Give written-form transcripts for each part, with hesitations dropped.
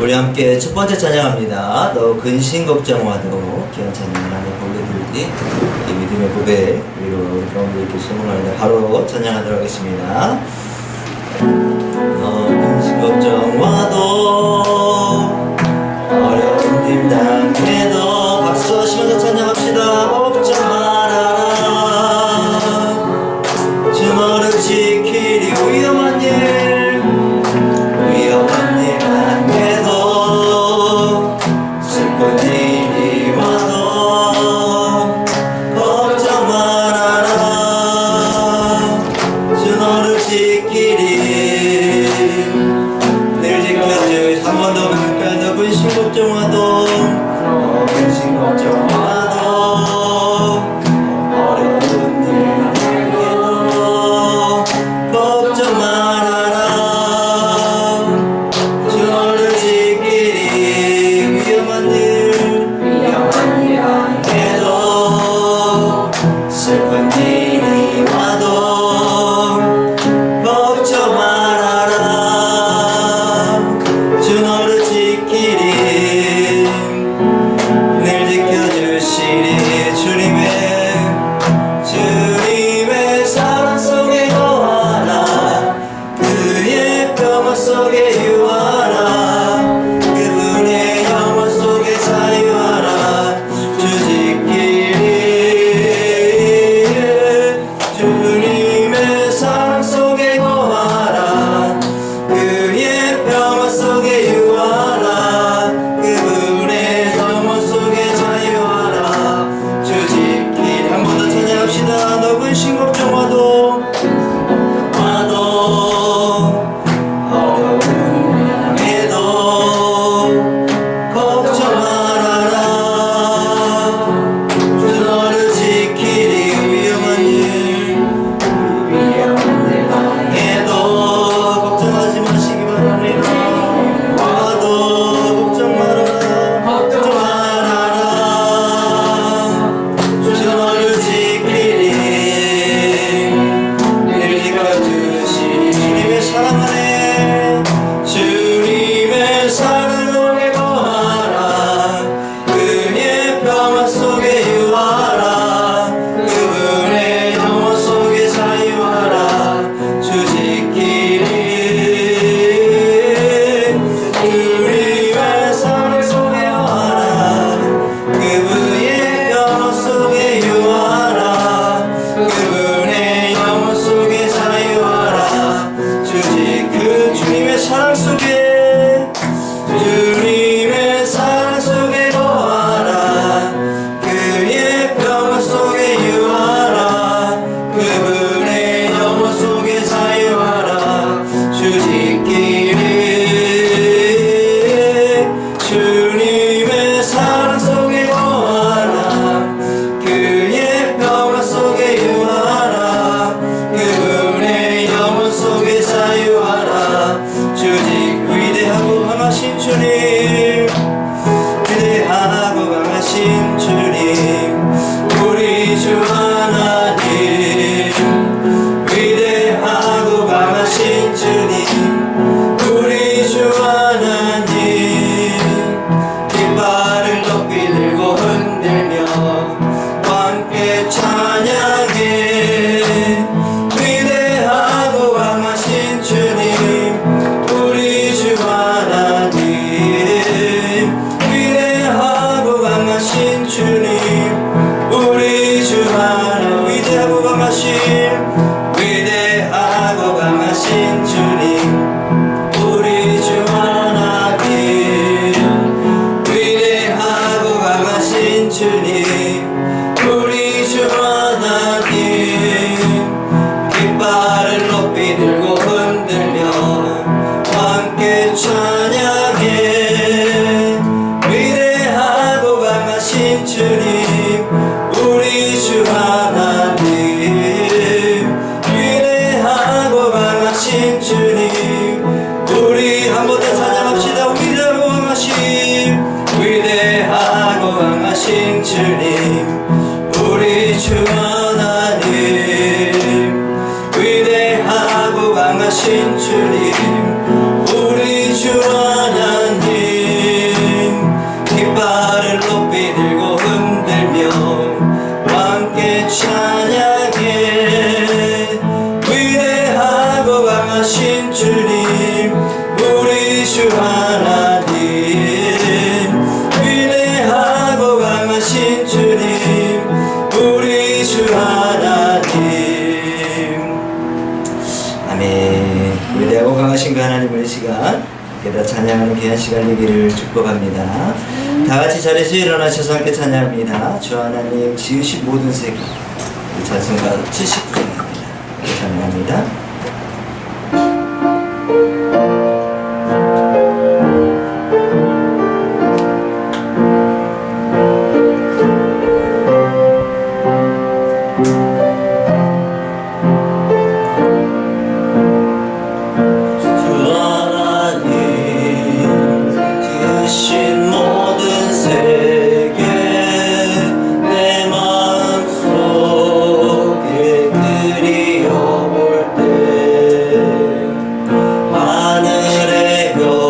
우리 함께 첫 번째 찬양합니다. 너 근심 걱정와도 귀한 찬양을 하며 올려드리기 이 믿음의 고백 위로 우리 가운데 이렇게 소문하는데 바로 찬양하도록 하겠습니다. 너 근심 걱정와도 어려운 힘 당해도 박수 하시면서 찬양합시다. 걱정 말아라 주 너를 지키리 위험한 일 당해도 슬픈 일이 와도 걱정 말아라 주 너를 지키리 늘 지켜줄 한 번 더 말까도 근심 걱정 와도 근심 걱정 와도 어려운 일 당해도 걱정 말아라 주 너를 지키리 위험한 일 당해도 슬픈 일이 와도 걱정 말아라 주 너를 지키리 늘 지켜주시리 주님의 사랑 속에 거하라 그의 평화 속에 유하라 그분의 영원 속에 자유하라 주 지키리 주님의 사랑 속에 거하라 그의 평화 속에 유하라 그분의 영원 속에 자유하라 주 지키리 한 번 더 찬양합시다. 너 근심 걱정 와도 어려운 해도 걱정 말아라 주 너를 지키리 위험한 일 당해도 걱정하지 마시기 바랍니다. 와도 걱정 말아라 주 너를 지키리 늘 지켜주시 주님의 사랑 안에 주님의 사랑 속에 거하라 그의 평화 속에 유하라 그분의 영원 속에 자유하라 주 지키리 주님의 사랑 속에 거하라 그분의 평화 속에 유하라 그분의 영원 속에 자유하라 그 주님의 사랑 속에 주님의 사랑 속에 거하라 그의 평화 속에 유하라 그분의 영원 속에 자유하라 주 지키리 주님의 사랑 속에 거하라 그의 평화 속에 유하라 그분의 영원 속에 자유하라 주직 위대하고 강하신 주님 위대하고 강하신 주님 우리 주 하나님 위대하고 강하신 주님 우리 주 하나님 깃발을 높이 들고 흔들며 함께 찬양해 위대하고 강하신 주님 우리 주 하나님 위대하고 강하신 주님 우리 주 하나님 위대하고 강하신 주님 우리 주 하나님 위대하고 강하신 주님 우리 주 하나님 깃발을 높이 들고 흔들며 함께 찬양해 위대하고 강하신 주님 우리 주 하나님 위대하고 강하신 주님 우리 한 번 더 찬양합시다. 위대하고 강하신 주님 우리 주 하나님 위대하고 강하신 주님 우리 주 하나님 시간 함께 다 찬양하는 귀한 시간 되기를 축복합니다. 다 같이 자리에서 일어나셔서 함께 찬양합니다. 주 하나님 지으신 모든 세계 찬송가 79장입니다. 찬양합니다. 그리워볼 때 하늘의 별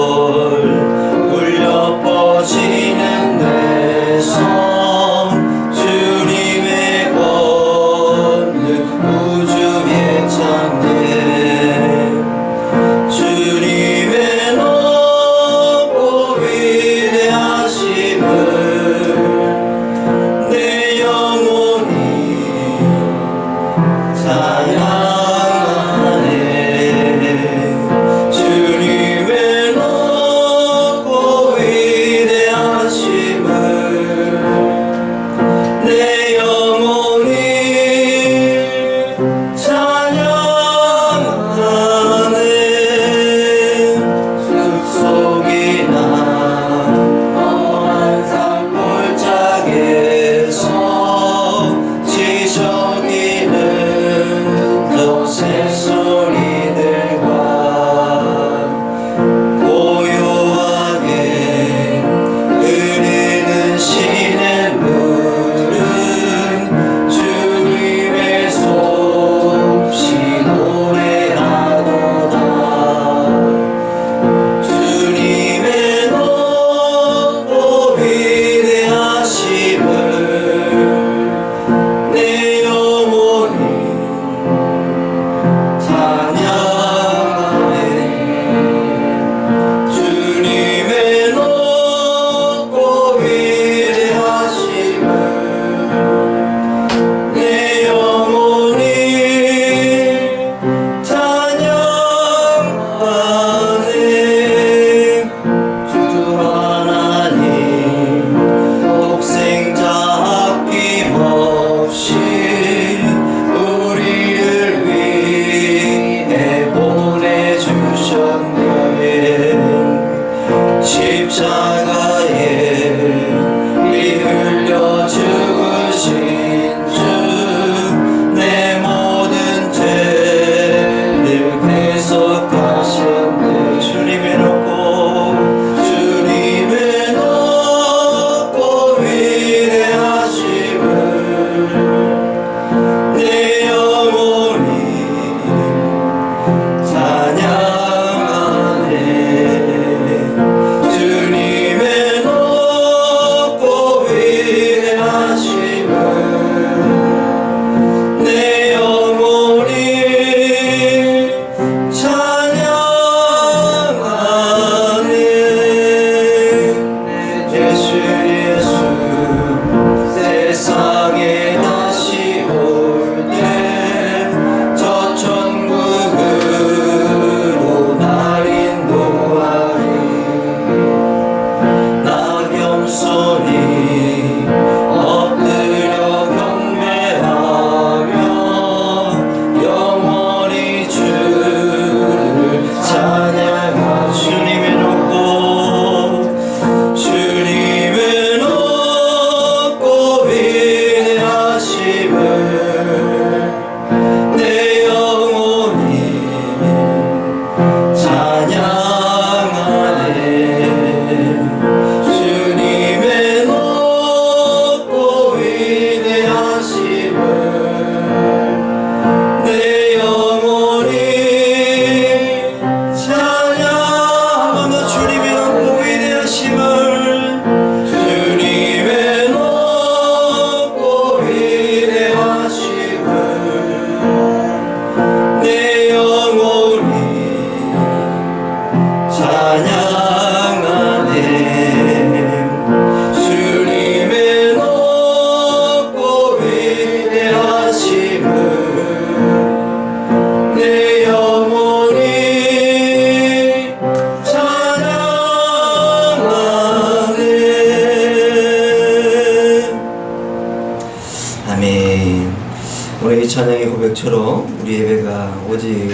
찬양의 고백처럼 우리 예배가 오직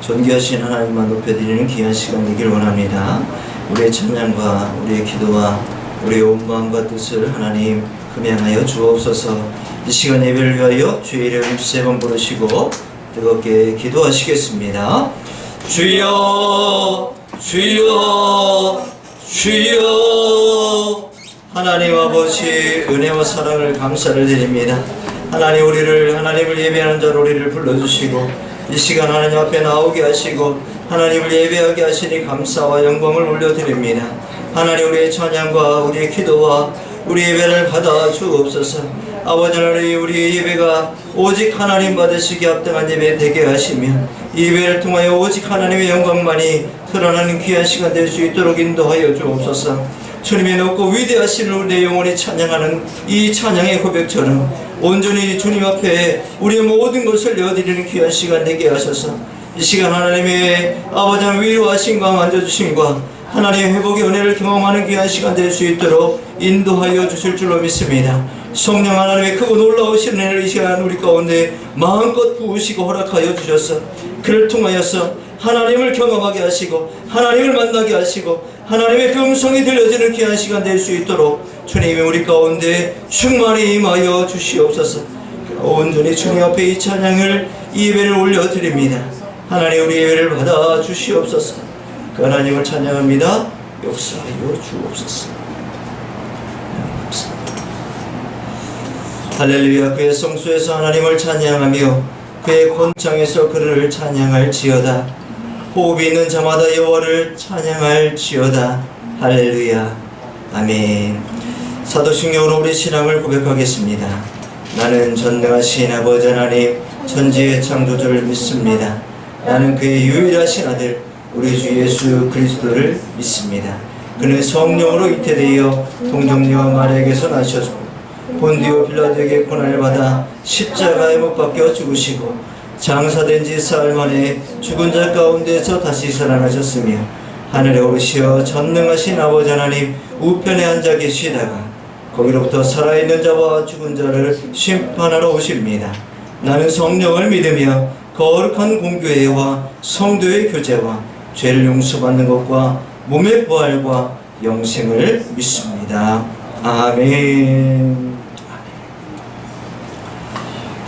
존귀하신 하나님만 높여드리는 귀한 시간 되길 원합니다. 우리의 찬양과 우리의 기도와 우리의 온 마음과 뜻을 하나님 금양하여 주옵소서. 이 시간 예배를 위하여 주의 이름 3번 부르시고 뜨겁게 기도하시겠습니다. 주여 주여 주여. 하나님 아버지 은혜와 사랑을 감사를 드립니다. 하나님 하나님을 예배하는 자로 우리를 불러주시고 이 시간 하나님 앞에 나오게 하시고 하나님을 예배하게 하시니 감사와 영광을 올려드립니다. 하나님 우리의 찬양과 우리의 기도와 우리 예배를 받아 주옵소서. 아버지 하나님 우리의 예배가 오직 하나님 받으시기 합당한 예배 되게 하시며 이 예배를 통하여 오직 하나님의 영광만이 드러나는 귀한 시간 될 수 있도록 인도하여 주옵소서. 주님의 높고 위대하신 우리의 영혼이 찬양하는 이 찬양의 고백처럼 온전히 주님 앞에 우리의 모든 것을 내어드리는 귀한 시간 되게 하셔서 이 시간 하나님의 아버지 위로하심과 만져주심과 하나님의 회복의 은혜를 경험하는 귀한 시간 될 수 있도록 인도하여 주실 줄로 믿습니다. 성령 하나님의 크고 놀라우신 은혜를 이 시간 우리 가운데 마음껏 부으시고 허락하여 주셔서 그를 통하여서 하나님을 경험하게 하시고 하나님을 만나게 하시고 하나님의 그 음성이 들려지는 귀한 시간 될 수 있도록 주님이 우리 가운데 충만히 임하여 주시옵소서. 온전히 주님 앞에 이 찬양을 이 예배를 올려드립니다. 하나님 우리 예배를 받아 주시옵소서. 그 하나님을 찬양합니다. 역사하여 주옵소서. 할렐루야. 그의 성소에서 하나님을 찬양하며 그의 곤창에서 그를 찬양할지어다. 호흡이 있는 자마다 여호와를 찬양할지어다. 할렐루야. 아멘. 사도신경으로 우리 신앙을 고백하겠습니다. 나는 전능하신 아버지 하나님 천지의 창조주를 믿습니다. 나는 그의 유일하신 아들 우리 주 예수 그리스도를 믿습니다. 그는 성령으로 잉태되어 동정녀와 마리아에게서 나셨고 본디오 빌라도에게 고난을 받아 십자가에 못 박혀 죽으시고 장사된 지 사흘 만에 죽은 자 가운데서 다시 살아나셨으며 하늘에 오르시어 전능하신 아버지 하나님 우편에 앉아 계시다가 거기로부터 살아있는 자와 죽은 자를 심판하러 오십니다. 나는 성령을 믿으며 거룩한 공교회와 성도의 교제와 죄를 용서받는 것과 몸의 부활과 영생을 믿습니다. 아멘.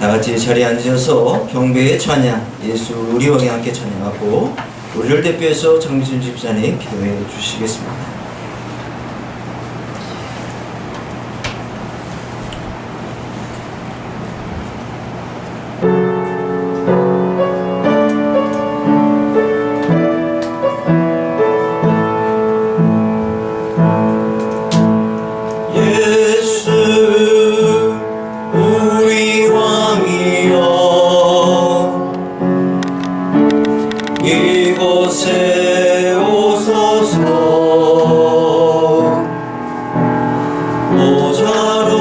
다같이 자리에 앉으셔서 경배의 찬양 예수 우리 왕이 함께 찬양하고 우리를 대표해서 장미순 집사님 기도해 주시겠습니다. 이곳에 오소서. 보좌로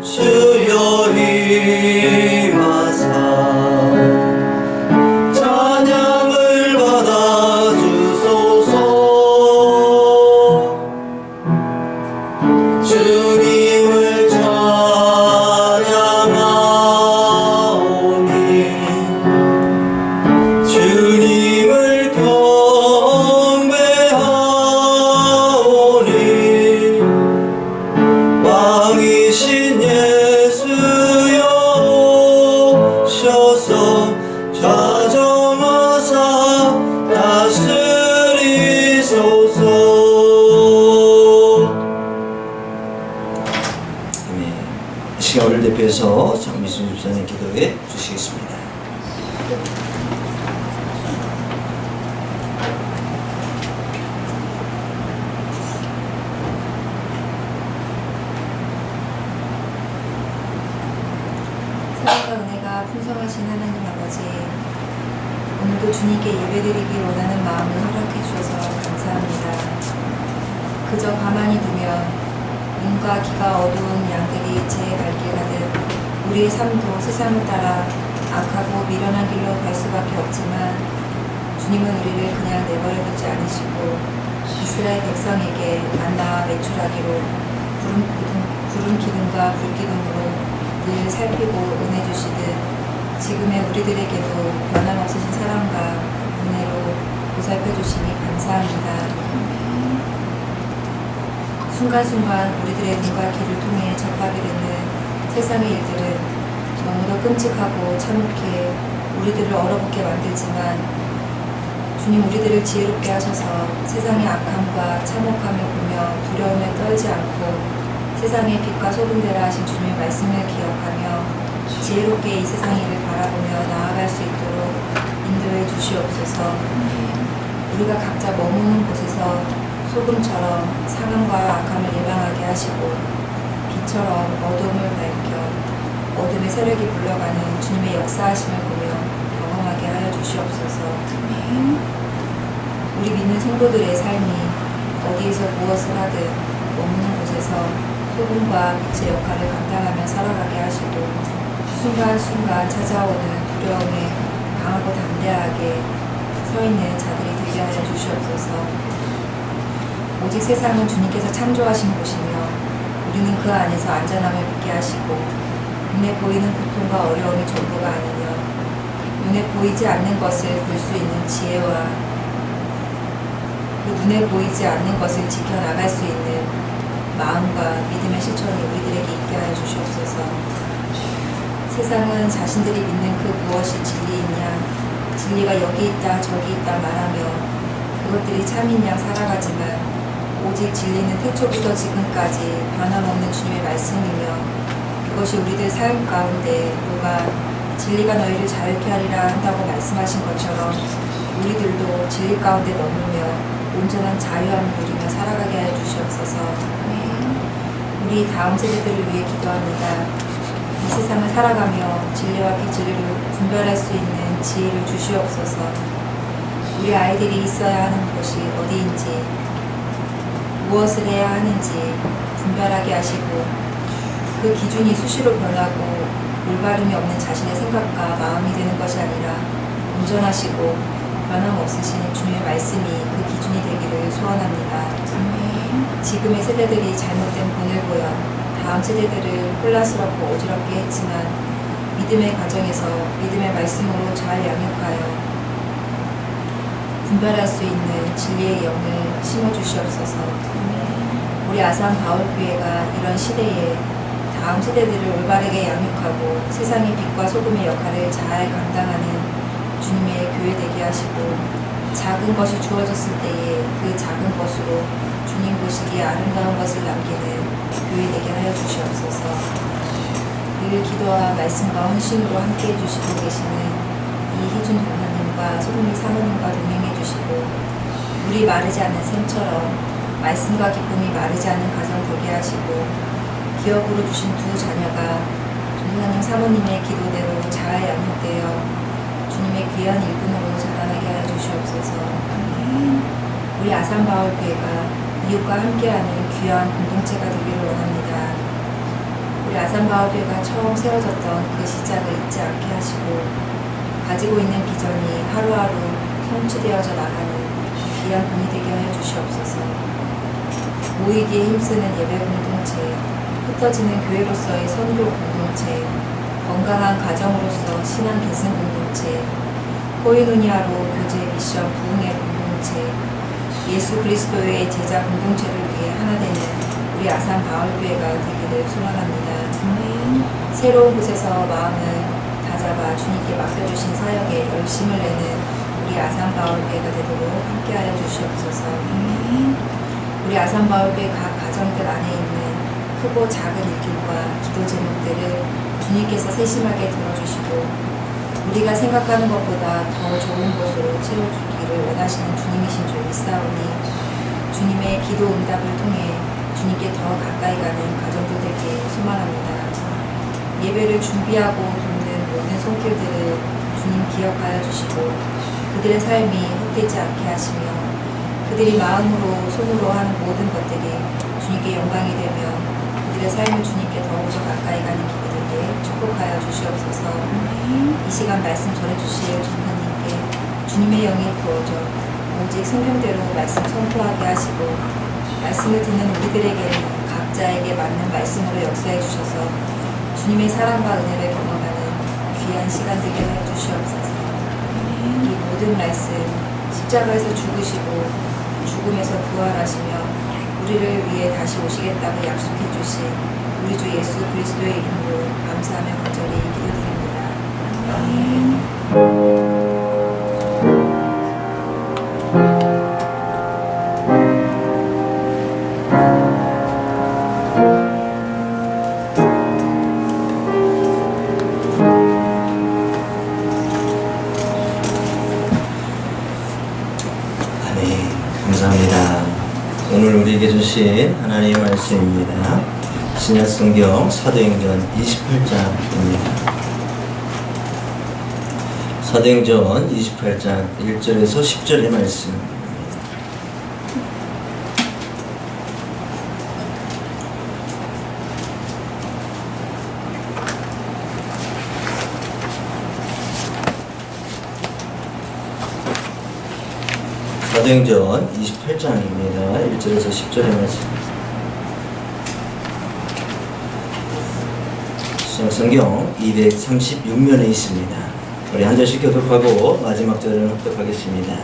주여 임하사 찬양을 받아 주소서. 주님을 찬양하오니 주님을 경배하오니 왕이신 예수여 오셔서 좌정하사 다스리소서. 아멘. 이 시간 우리를 대표해서 장미순 집사님 기도해 주시겠습니다. 사랑과 은혜가 풍성하신 하나님 아버지, 오늘도 주님께 예배드리기 원하는 마음을 허락해 주셔서 감사합니다. 그저 가만히 두면 눈과 귀가 어두운 양들이 제 갈 길 가듯 우리의 삶도 세상을 따라 악하고 미련한 길로 갈 수밖에 없지만 주님은 우리를 그냥 내버려두지 않으시고 이스라엘 백성에게 만나와 매출하기로 구름 기둥과 불기둥으로 늘 살피고 은혜 주시듯 지금의 우리들에게도 변함없으신 사랑과 은혜로 보살펴 주시니 감사합니다. 순간순간 우리들의 눈과 귀를 통해 접하게 되는 세상의 일들은 너무도 끔찍하고 참혹해 우리들을 얼어붙게 만들지만 주님 우리들을 지혜롭게 하셔서 세상의 악함과 참혹함을 보며 두려움에 떨지 않고 세상의 빛과 소금되라 하신 주님의 말씀을 기억하며 지혜롭게 이 세상 일을 바라보며 나아갈 수 있도록 인도해 주시옵소서. 우리가 각자 머무는 곳에서 소금처럼 상함과 악함을 예방하게 하시고 빛처럼 어둠을 밝혀 어둠의 세력이 물러가는 주님의 역사하심을 보며 경험하게 하여 주시옵소서. 우리 믿는 성도들의 삶이 어디에서 무엇을 하든 머무는 곳에서 소금과 빛의 역할을 감당하며 살아가게 하시고 순간순간 찾아오는 두려움에 강하고 담대하게 서 있는 자들이 되게 하여 주시옵소서. 오직 세상은 주님께서 창조하신 곳이며 우리는 그 안에서 안전함을 믿게 하시고 눈에 보이는 고통과 어려움이 전부가 아니며 눈에 보이지 않는 것을 볼 수 있는 지혜와 그 눈에 보이지 않는 것을 지켜나갈 수 있는 마음과 믿음의 실천이 우리들에게 있게 하여 주시옵소서. 세상은 자신들이 믿는 그 무엇이 진리이냐 진리가 여기 있다 저기 있다 말하며 그것들이 참인 양 살아가지만 오직 진리는 태초부터 지금까지 변함없는 주님의 말씀이며 그것이 우리들 삶 가운데 누가 진리가 너희를 자유케 하리라 한다고 말씀하신 것처럼 우리들도 진리 가운데 머물며 온전한 자유함을 누리며 살아가게 하여 주시옵소서. 우리 다음 세대들을 위해 기도합니다. 이 세상을 살아가며 진리와 비진리를 분별할 수 있는 지혜를 주시옵소서. 우리 아이들이 있어야 하는 곳이 어디인지 무엇을 해야 하는지 분별하게 하시고 그 기준이 수시로 변하고 올바름이 없는 자신의 생각과 마음이 되는 것이 아니라 온전하시고 변함없으신 주님의 말씀이 그 기준이 되기를 소원합니다. 지금의 세대들이 잘못된 본을 보여 다음 세대들을 혼란스럽고 어지럽게 했지만 믿음의 과정에서 믿음의 말씀으로 잘 양육하여 분별할 수 있는 진리의 영을 심어주시옵소서. 우리 아산 바울교회가 이런 시대에 다음 세대들을 올바르게 양육하고 세상의 빛과 소금의 역할을 잘 감당하는 주님의 교회 되게 하시고 작은 것이 주어졌을 때에 그 작은 것으로 주님 보시기에 아름다운 것을 남기는 교회 되게 하여 주시옵소서. 늘 기도와 말씀과 헌신으로 함께해 주시고 계시는 이희준 권사님과 소금이 사모님과 동행해 주시고 물이 마르지 않는 샘처럼 말씀과 기쁨이 마르지 않는 가정 되게 하시고 기업으로 주신 두 자녀가 전도사님 사모님의 기도대로 잘 양육되어 주님의 귀한 일꾼으로 자라나게 하여 주시옵소서. 우리 아산바울교회가 이웃과 함께하는 귀한 공동체가 되기를 원합니다. 우리 아산바울교회가 처음 세워졌던 그 시작을 잊지 않게 하시고 가지고 있는 비전이 하루하루 성취되어져 나가는 귀한 분이 되게 하여 주시옵소서. 모이기에 힘쓰는 예배 공동체, 흩어지는 교회로서의 선교 공동체, 건강한 가정으로서 신앙 계승 공동체, 코이노니아로 교제 미션 부흥의 공동체, 예수 그리스도의 제자 공동체를 위해 하나 되는 우리 아산 바울교회가 되기를 소망합니다. 새로운 곳에서 마음을 다잡아 주님께 맡겨주신 사역에 열심을 내는 우리 아산 바울교회가 되도록 함께하여 주시옵소서. 우리 아산 바울교회 각 가정들 안에 있는 크고 작은 일들과 기도 제목들을 주님께서 세심하게 들어주시고 우리가 생각하는 것보다 더 좋은 곳으로 채워주기를 원하시는 주님이신 줄 믿사오니 주님의 기도 응답을 통해 주님께 더 가까이 가는 가정들 되게 소망합니다. 예배를 준비하고 돕는 모든 손길들을 주님 기억하여 주시고 그들의 삶이 헛되지 않게 하시며 그들이 마음으로 손으로 하는 모든 것들이 주님께 영광이 되며 그들의 삶을 주님께 더욱더 가까이 가는 길이 되게 축복하여 주시옵소서. 이 시간 말씀 전해주실 전사님께 주님의 영이 부어져 오직 성경대로 말씀 선포하게 하시고 말씀을 듣는 우리들에게 각자에게 맞는 말씀으로 역사해 주셔서 주님의 사랑과 은혜를 경험하는 귀한 시간 되게 해 주시옵소서. 이 모든 말씀 십자가에서 죽으시고 죽음에서 부활하시며 우리를 위해 다시 오시겠다고 약속해 주신 우리 주 예수 그리스도의 이름으로 감사하며 간절히 기도드립니다. 아멘. 감사합니다. 오늘 우리에게 주신 하나님의 말씀입니다. 신약성경 사도행전 28장입니다. 사도행전 28장 1절에서 10절의 말씀. 사도행전 28장입니다. 1절에서 10절의 말씀. 성경 236면에 있습니다. 우리 한 절씩 교독하고 마지막 절은 흡독하겠습니다.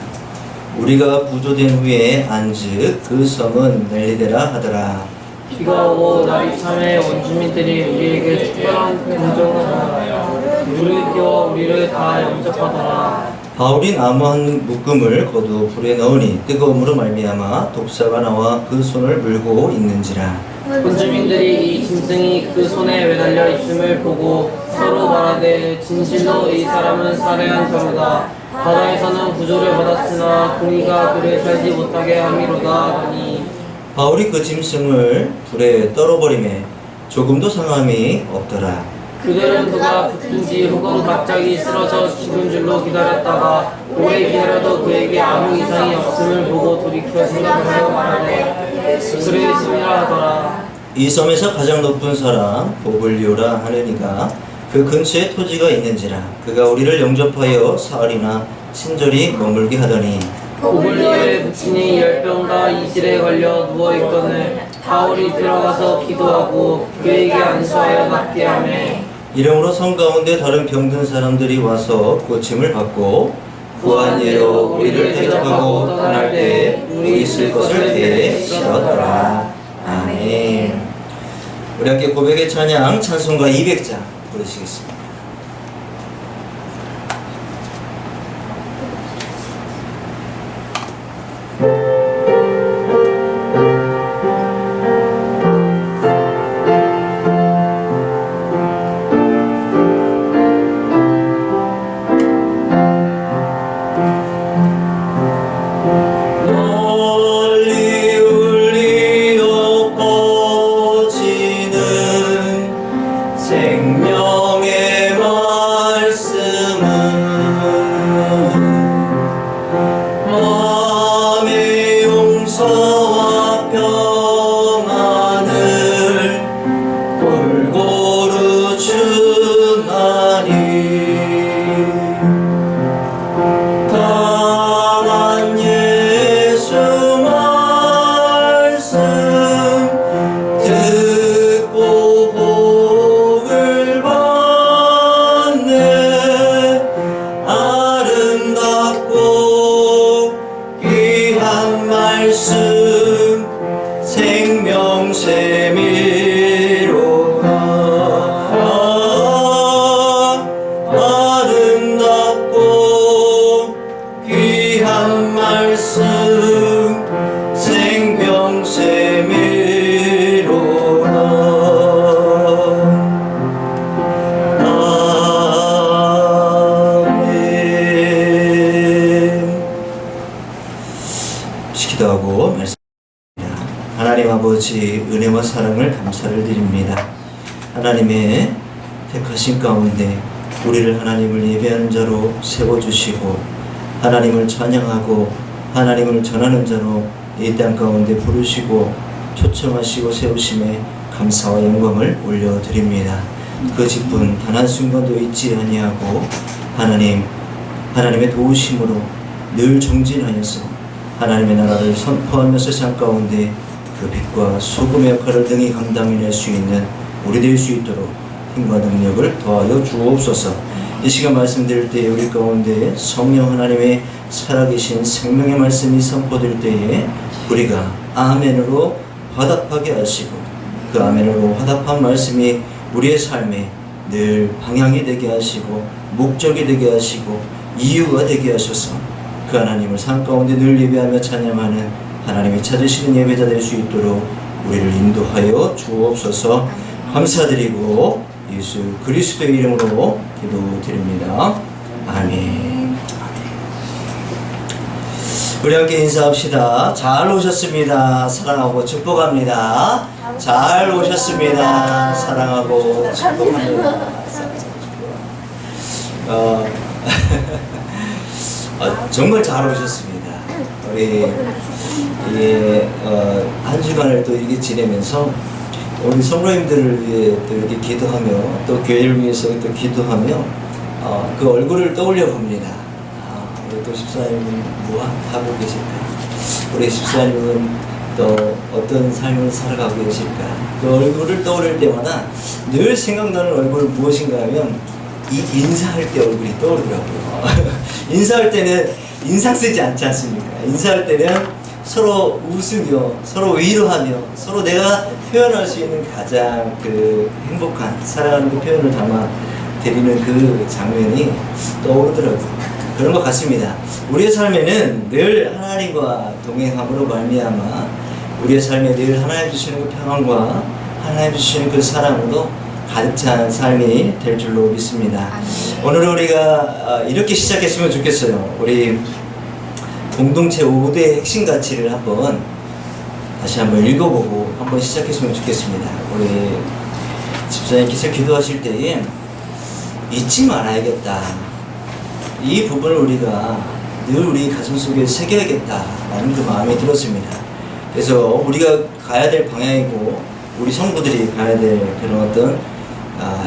우리가 구조된 후에 안즉 그 성은 멜리데라 하더라. 비가 오고 날이 참에 원주민들이 우리에게 특별한 긍정을 하여 물을 끼워 우리를 다 영접하더라. 바울이 나무 한 묶음을 거두 불에 넣으니 뜨거움으로 말미암아 독사가 나와 그 손을 물고 있는지라. 원주민들이 이 짐승이 그 손에 매달려 있음을 보고 서로 말하되 진실로 이 사람은 살해한 자로다. 바다에서는 구조를 받았으나 공의가 그를 살지 못하게 함이로다 하니. 바울이 그 짐승을 불에 떨어버리매 조금도 상함이 없더라. 그들은 그가 붙은지 혹은 갑자기 쓰러져 죽은 줄로 기다렸다가 오래 기다려도 그에게 아무 이상이 없음을 보고 돌이켜 생각하여 말하되 그를 있음이라 하더라. 이 섬에서 가장 높은 사람 보블리오라 하는 이가 그 근처에 토지가 있는지라. 그가 우리를 영접하여 사흘이나 친절히 머물게 하더니 보블리오의 부친이 열병과 이질에 걸려 누워있거늘 바울이 들어가서 기도하고 그에게 안수하여 낫게 하매 이러므로 성 가운데 다른 병든 사람들이 와서 고침을 받고 후한 예로 우리를 대접하고 떠날 때 우리 있을 것을 대시었더라. 아멘. 우리 함께 고백의 찬양 찬송가 200장 부르시겠습니다. 널리 울리어 퍼지는 생명의 말씀은 마음의 용서와 평안을 골고루 주나니 강한 예수 말씀 듣고 복을 받네. 아름답고 귀한 말씀 생명샘이로다. 아름답고 귀한 말씀 생명샘이로다. 아멘. 기도하고 말씀드립니다. 하나님 아버지 은혜와 사랑을 감사를 드립니다. 하나님의 택하신 가운데 우리를 하나님을 예배하는 자로 세워주시고 하나님을 찬양하고 하나님을 전하는 자로 이 땅 가운데 부르시고 초청하시고 세우심에 감사와 영광을 올려드립니다. 그 직분 단 한순간도 잊지 아니하고 하나님의 도우심으로 늘 정진하여서 하나님의 나라를 선포하며 세상 가운데 그 빛과 소금의 역할을 등이 감당해낼 수 있는 우리 될 수 있도록 힘과 능력을 더하여 주옵소서. 이 시간 말씀드릴 때 우리 가운데 성령 하나님의 살아계신 생명의 말씀이 선포될 때에 우리가 아멘으로 화답하게 하시고 그 아멘으로 화답한 말씀이 우리의 삶에 늘 방향이 되게 하시고 목적이 되게 하시고 이유가 되게 하셔서 그 하나님을 삶 가운데 늘 예배하며 찬양하는 하나님이 찾으시는 예배자 될 수 있도록 우리를 인도하여 주옵소서. 감사드리고 예수 그리스도의 이름으로 기도드립니다. 아멘. 우리 함께 인사합시다. 잘 오셨습니다. 사랑하고 축복합니다. 잘 오셨습니다. 사랑하고 축복합니다. 정말 잘 오셨습니다. 우리 한 주간을 또 이렇게 지내면서 우리 성도님들을 위해 또 이렇게 기도하며 또 교회를 위해서 또 기도하며 그 얼굴을 떠올려 봅니다. 우리 또 집사님은 뭐 하고 계실까? 우리 집사님은 또 어떤 삶을 살아가고 계실까? 그 얼굴을 떠올릴 때마다 늘 생각나는 얼굴은 무엇인가 하면 이 인사할 때 얼굴이 떠오르더라고요. 인사할 때는 인상 쓰지 않지 않습니까? 인사할 때는 서로 웃으며 서로 위로하며 서로 내가 표현할 수 있는 가장 그 행복한 사랑하는 그 표현을 담아 드리는 그 장면이 떠오르더라고요. 그런 것 같습니다. 우리의 삶에는 늘 하나님과 동행함으로 말미암아 우리의 삶에 늘 하나님 주시는 그 평안과 하나님 주시는 그 사랑으로 가득 찬 삶이 될 줄로 믿습니다. 오늘은 우리가 이렇게 시작했으면 좋겠어요. 우리 공동체 5대 핵심 가치를 다시 한번 읽어보고 한번 시작했으면 좋겠습니다. 우리 집사님께서 기도하실 때에 잊지 말아야겠다. 이 부분을 우리가 늘 우리 가슴속에 새겨야겠다라는 그 마음이 들었습니다. 그래서 우리가 가야 될 방향이고 우리 성도들이 가야 될 그런 어떤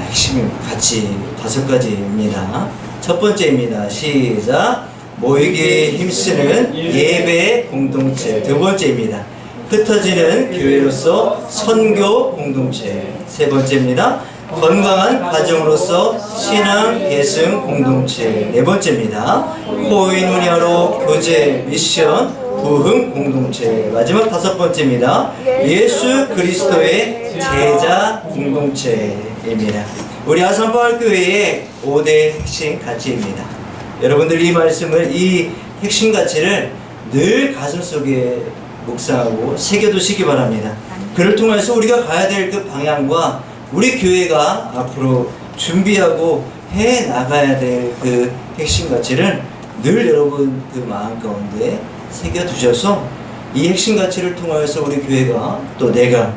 핵심 가치 5가지입니다. 첫 번째입니다. 시작. 모이기에 힘쓰는 예배 공동체. 두 번째입니다. 흩어지는 교회로서 선교 공동체. 세 번째입니다. 건강한 가정으로서 신앙 계승 공동체. 네 번째입니다. 코인우니아로 교제 미션 부흥 공동체. 마지막 5번째입니다. 예수 그리스도의 제자 공동체입니다. 우리 아산포할교회의 5대 핵심 가치입니다. 여러분들 이 말씀을, 이 핵심 가치를 늘 가슴속에 묵상하고 새겨두시기 바랍니다. 그를 통해서 우리가 가야 될 그 방향과 우리 교회가 앞으로 준비하고 해 나가야 될 그 핵심 가치를 늘 여러분 그 마음 가운데 새겨두셔서 이 핵심 가치를 통하여서 우리 교회가 또 내가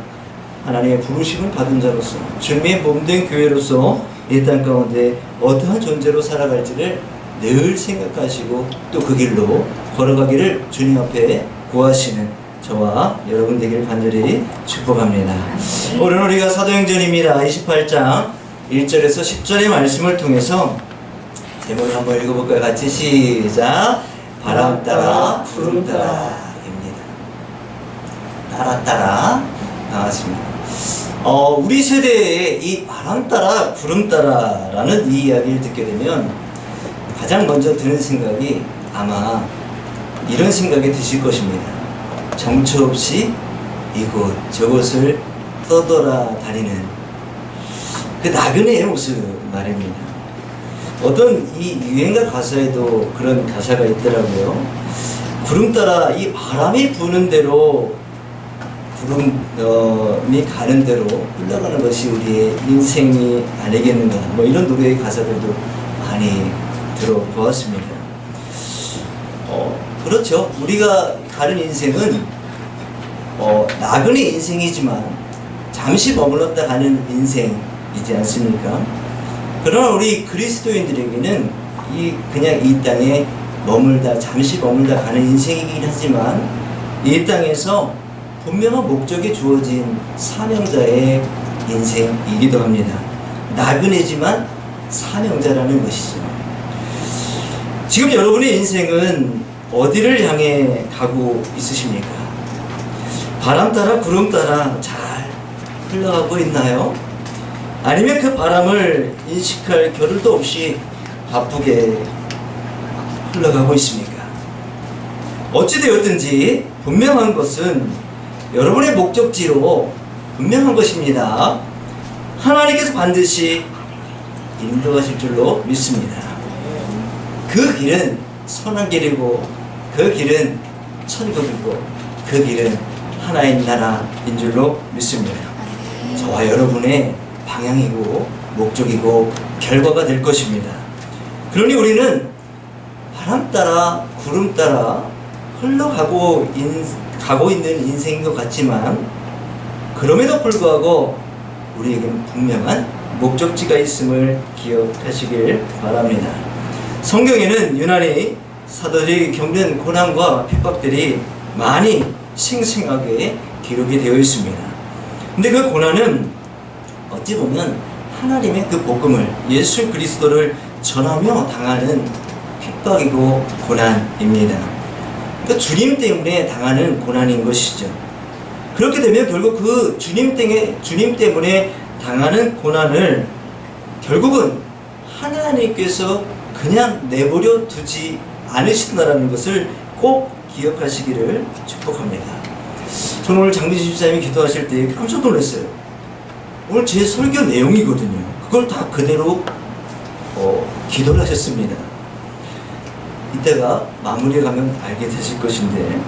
하나님의 부르심을 받은 자로서 주님의 몸된 교회로서 이 땅 가운데 어떠한 존재로 살아갈지를 늘 생각하시고 또 그 길로 걸어가기를 주님 앞에 구하시는 저와 여러분 되기를 간절히 축복합니다. 오늘 우리가 사도행전입니다. 28장 1절에서 10절의 말씀을 통해서 제목을 한번 읽어볼까요? 같이 시작. 바람 따라 구름 따라입니다. 따라 따라 나왔습니다. 우리 세대에 이 바람 따라 구름 따라라는 이 이야기를 듣게 되면 가장 먼저 드는 생각이 아마 이런 생각이 드실 것입니다. 정처 없이 이곳 저곳을 떠돌아다니는 그 나그네의 모습 말입니다. 어떤 이 유행가 가사에도 그런 가사가 있더라고요. 구름 따라 이 바람이 부는 대로 구름이 가는 대로 흘러가는 것이 우리의 인생이 아니겠는가, 뭐 이런 노래의 가사들도 많이 들어보았습니다. 그렇죠. 우리가 가는 인생은 나그네 인생이지만 잠시 머물렀다 가는 인생이지 않습니까? 그러나 우리 그리스도인들에게는 그냥 이 땅에 잠시 머물다 가는 인생이긴 하지만 이 땅에서 분명한 목적이 주어진 사명자의 인생이기도 합니다. 나그네지만 사명자라는 것이죠. 지금 여러분의 인생은 어디를 향해 가고 있으십니까? 바람 따라 구름 따라 잘 흘러가고 있나요? 아니면 그 바람을 인식할 겨를도 없이 바쁘게 흘러가고 있습니까? 어찌되었든지 분명한 것은 여러분의 목적지로 분명한 것입니다. 하나님께서 반드시 인도하실 줄로 믿습니다. 그 길은 선한 길이고 그 길은 천국이고 그 길은 하나님 나라인 줄로 믿습니다. 저와 여러분의 방향이고 목적이고 결과가 될 것입니다. 그러니 우리는 바람 따라 구름 따라 흘러가고 가고 있는 인생인 것 같지만 그럼에도 불구하고 우리에게는 분명한 목적지가 있음을 기억하시길 바랍니다. 성경에는 유난히 사도들이 겪는 고난과 핍박들이 많이 생생하게 기록이 되어 있습니다. 근데 그 고난은 어찌 보면 하나님의 그 복음을 예수 그리스도를 전하며 당하는 핍박이고 고난입니다. 그러니까 주님 때문에 당하는 고난인 것이죠. 그렇게 되면 결국 그 주님 때문에 당하는 고난을 결국은 하나님께서 그냥 내버려 두지 않으신다는 것을 꼭 기억하시기를 축복합니다. 저는 오늘 장미진 집사님이 기도하실 때 깜짝 놀랐어요. 오늘 제 설교 내용이거든요. 그걸 다 그대로 기도를 하셨습니다. 이따가 마무리에 가면 알게 되실 것인데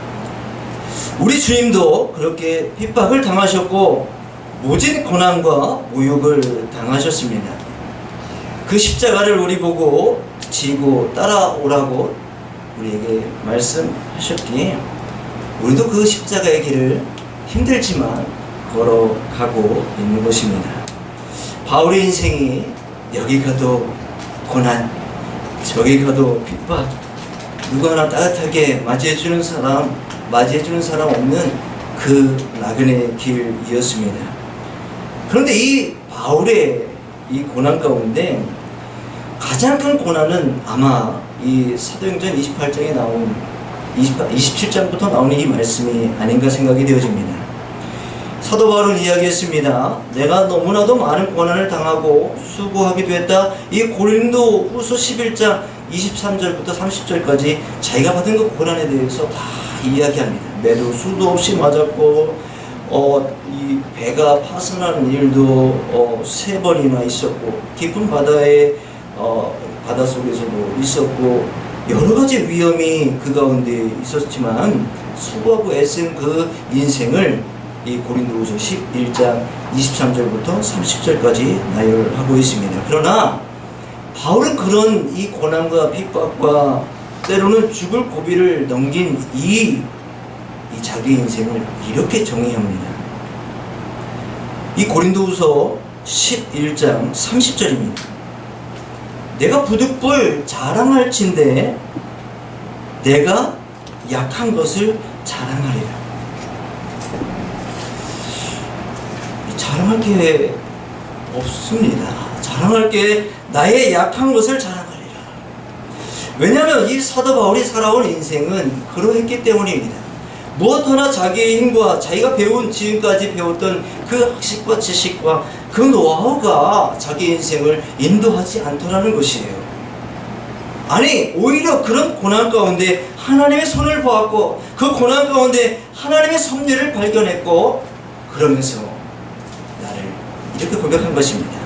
우리 주님도 그렇게 핍박을 당하셨고 모진 고난과 모욕을 당하셨습니다. 그 십자가를 우리 보고 지고 따라오라고 우리에게 말씀하셨기에 우리도 그 십자가의 길을 힘들지만 걸어가고 있는 것입니다. 바울의 인생이 여기 가도 고난, 저기 가도 핍박, 누구 하나 따뜻하게 맞이해주는 사람 없는 그 나그네 길이었습니다. 그런데 이 바울의 이 고난 가운데 가장 큰 고난은 아마 이 사도행전 28장에 나온 27장부터 나오는 이 말씀이 아닌가 생각이 되어집니다. 사도 바울은 이야기했습니다. 내가 너무나도 많은 고난을 당하고 수고하기도 했다. 이 고린도 후서 11장 23절부터 30절까지 자기가 받은 그 고난에 대해서 다 이야기합니다. 매도 수도 없이 맞았고 이 배가 파손하는 일도 3번이나 있었고 깊은 바다 속에서도 있었고 여러 가지 위험이 그 가운데 있었지만 수고하고 애쓴 그 인생을 이 고린도후서 11장 23절부터 30절까지 나열하고 있습니다. 그러나 바울은 그런 이 고난과 핍박과 때로는 죽을 고비를 넘긴 이 자기 인생을 이렇게 정의합니다. 이 고린도후서 11장 30절입니다. 내가 부득불 자랑할진대 내가 약한 것을 자랑하리라. 자랑할 게 없습니다. 자랑할 게 나의 약한 것을 자랑하리라. 왜냐하면 이 사도 바울이 살아온 인생은 그러했기 때문입니다. 무엇 하나 자기의 힘과 자기가 지금까지 배웠던 그 학식과 지식과 그 노하우가 자기 인생을 인도하지 않더라는 것이에요. 아니 오히려 그런 고난 가운데 하나님의 손을 보았고 그 고난 가운데 하나님의 섭리를 발견했고 그러면서 나를 이렇게 고백한 것입니다.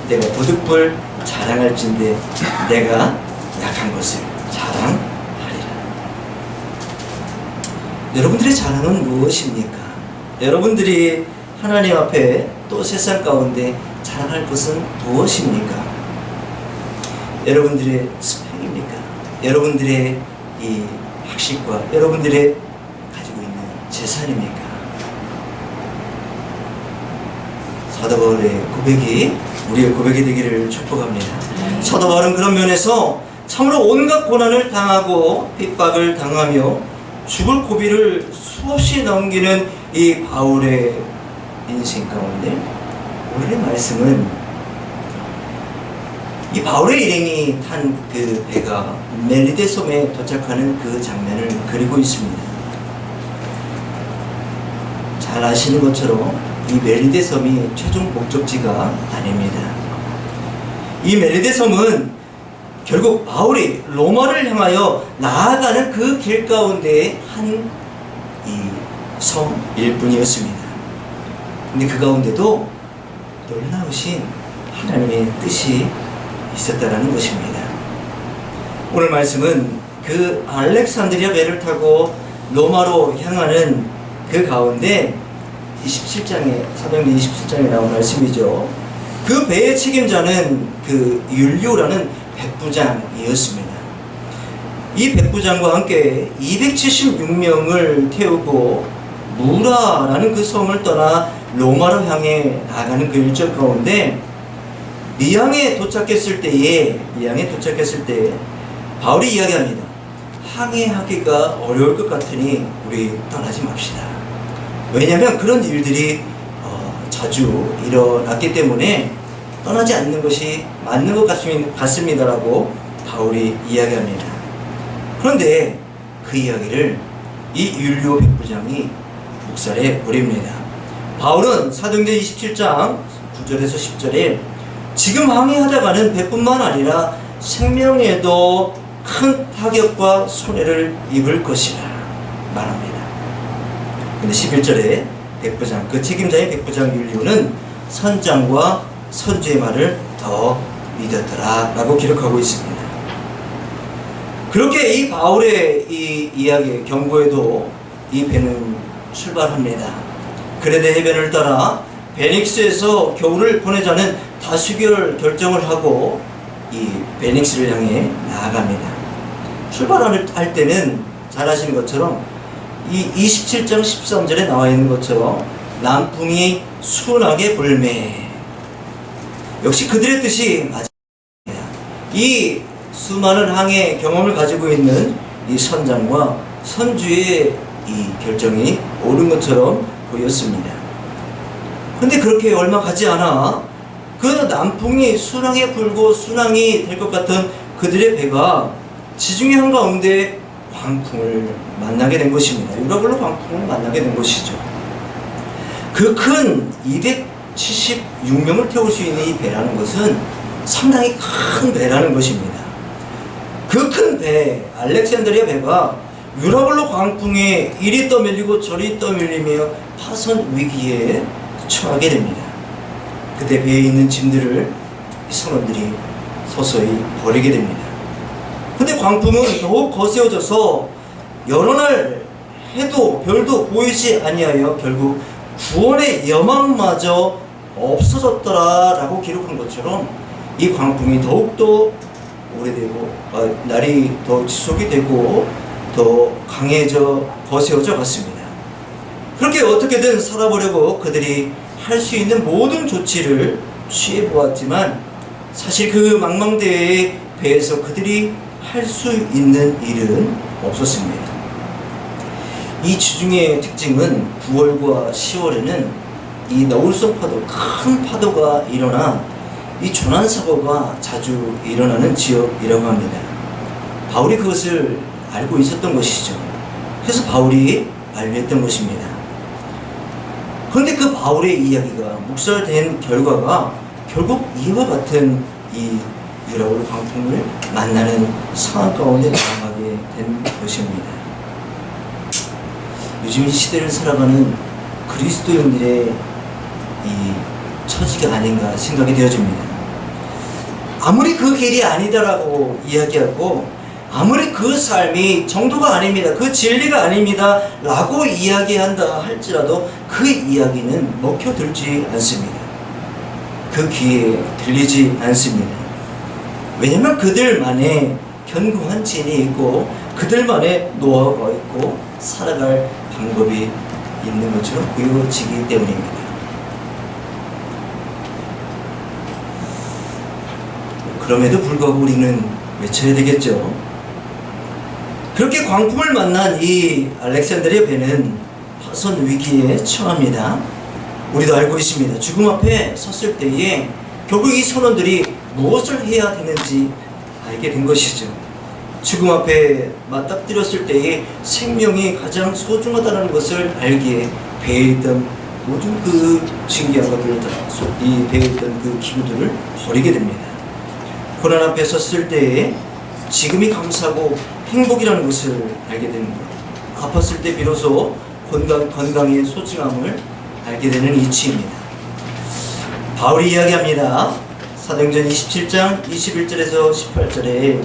내가 부득불 자랑할진대 내가 약한 것을 자랑하리라. 여러분들의 자랑은 무엇입니까? 여러분들이 하나님 앞에 또 세상 가운데 자랑할 것은 무엇입니까? 여러분들의 스펙입니까? 여러분들의 이 학식과 여러분들의 가지고 있는 재산입니까? 사도 바울의 고백이 우리의 고백이 되기를 축복합니다. 사도 바울은 그런 면에서 참으로 온갖 고난을 당하고 핍박을 당하며 죽을 고비를 수없이 넘기는 이 바울의 인생 가운데 오늘의 말씀은 이 바울의 일행이 탄 그 배가 멜리데 섬에 도착하는 그 장면을 그리고 있습니다. 잘 아시는 것처럼 이 멜리데 섬이 최종 목적지가 아닙니다. 이 멜리데 섬은 결국 바울이 로마를 향하여 나아가는 그 길 가운데 한 이 섬일 뿐이었습니다. 근데 그 가운데도 놀라우신 하나님의 뜻이 있었다는 것입니다. 오늘 말씀은 그 알렉산드리아 배를 타고 로마로 향하는 그 가운데 27장에 사도행전 27장에 나온 말씀이죠. 그 배의 책임자는 그 율리오라는 백부장이었습니다. 이 백부장과 함께 276명을 태우고 무라라는 그 성을 떠나 로마로 향해 나가는 그 일정 가운데 미양에 도착했을 때 바울이 이야기합니다. 항해하기가 어려울 것 같으니 우리 떠나지 맙시다. 왜냐하면 그런 일들이 자주 일어났기 때문에 떠나지 않는 것이 맞는 것 같습니다라고 바울이 이야기합니다. 그런데 그 이야기를 이 율리오 백부장이 묵살해 버립니다. 바울은 사도행전 27장 9절에서 10절에 지금 항해하다가는 배뿐만 아니라 생명에도 큰 타격과 손해를 입을 것이라 말합니다. 근데 11절에 백부장, 그 책임자인 백부장 율리오는 선장과 선주의 말을 더 믿었더라 라고 기록하고 있습니다. 그렇게 이 바울의 이 이야기 경고에도 이 배는 출발합니다. 그레데 해변을 따라 베닉스에서 겨울을 보내자는 다수결 결정을 하고 이 베닉스를 향해 나아갑니다. 출발할 때는 잘 아시는 것처럼 이 27장 13절에 나와 있는 것처럼 남풍이 순하게 불매. 역시 그들의 뜻이 맞습니다. 이 수많은 항해 경험을 가지고 있는 이 선장과 선주의 이 결정이 옳은 것처럼 보였습니다. 근데 그렇게 얼마 가지 않아 그 남풍이 순항에 불고 순항이 될 것 같은 그들의 배가 지중해 한가운데 광풍을 만나게 된 것입니다. 유라굴로 광풍을 만나게 된 것이죠. 그 큰 276명을 태울 수 있는 이 배라는 것은 상당히 큰 배라는 것입니다. 그 큰 배, 알렉산드리아 배가 유라굴로 광풍에 이리 떠밀리고 저리 떠밀리며 파손 위기에 처하게 됩니다. 그때 배에 있는 짐들을 선원들이 서서히 버리게 됩니다. 근데 광풍은 더욱 거세어져서 여러 날 해도 별도 보이지 아니하여 결국 구원의 여망마저 없어졌더라라고 기록한 것처럼 이 광풍이 더욱더 오래되고 날이 더 지속이 되고 더 강해져 거세어져 갔습니다. 그렇게 어떻게든 살아보려고 그들이 할 수 있는 모든 조치를 취해 보았지만 사실 그 망망대해의 배에서 그들이 할 수 있는 일은 없었습니다. 이 지중해의 특징은 9월과 10월에는 이 너울성 파도, 큰 파도가 일어나 이 조난사고가 자주 일어나는 지역이라고 합니다. 바울이 그것을 알고 있었던 것이죠. 그래서 바울이 알려했던 것입니다. 그런데 그 바울의 이야기가 묵살된 결과가 결국 이와 같은 이 유라굴로 광풍을 만나는 상황 가운데 나아가게 된 것입니다. 요즘 이 시대를 살아가는 그리스도인들의 이 처지가 아닌가 생각이 되어집니다. 아무리 그 길이 아니다라고 이야기하고 아무리 그 삶이 정도가 아닙니다, 그 진리가 아닙니다 라고 이야기한다 할지라도 그 이야기는 먹혀들지 않습니다. 그 귀에 들리지 않습니다. 왜냐하면 그들만의 견고한 진이 있고 그들만의 노하우가 있고 살아갈 방법이 있는 것처럼 보여지기 때문입니다. 그럼에도 불구하고 우리는 외쳐야 되겠죠. 그렇게 광풍을 만난 이 알렉산드리아 배는 파손 위기에 처합니다. 우리도 알고 있습니다. 죽음 앞에 섰을 때에 결국 이 선원들이 무엇을 해야 되는지 알게 된 것이죠. 죽음 앞에 맞닥뜨렸을 때에 생명이 가장 소중하다는 것을 알기에 배에 있던 모든 그 신기한 것들을 이 배웠던 그 기구들을 버리게 됩니다. 고난 앞에 섰을 때에 지금이 감사하고 행복이라는 것을 알게 되는 것. 아팠을 때 비로소 건강의 소중함을 알게 되는 이치입니다. 바울이 이야기합니다. 사도행전 27장 21절에서 18절에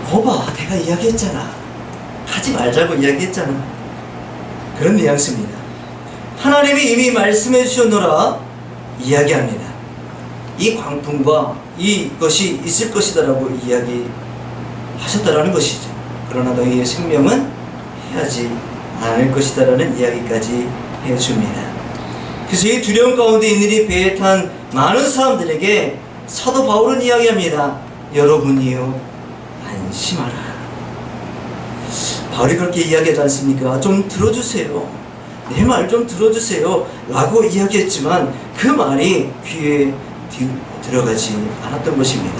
거봐, 내가 이야기했잖아. 하지 말자고 이야기했잖아. 그런 뉘앙스입니다. 하나님이 이미 말씀해 주셨노라 이야기합니다. 이 광풍과 이것이 있을 것이다라고 이야기하셨다라는 것이죠. 그러나 너희의 생명은 해하지 않을 것이다라는 이야기까지 해줍니다. 그래서 이 두려움 가운데 있는 배에 탄 많은 사람들에게 사도 바울은 이야기합니다. 여러분이요 안심하라. 바울이 그렇게 이야기하지 않습니까? 좀 들어주세요. 내 말 좀 들어주세요 라고 이야기했지만 그 말이 귀에 들어가지 않았던 것입니다.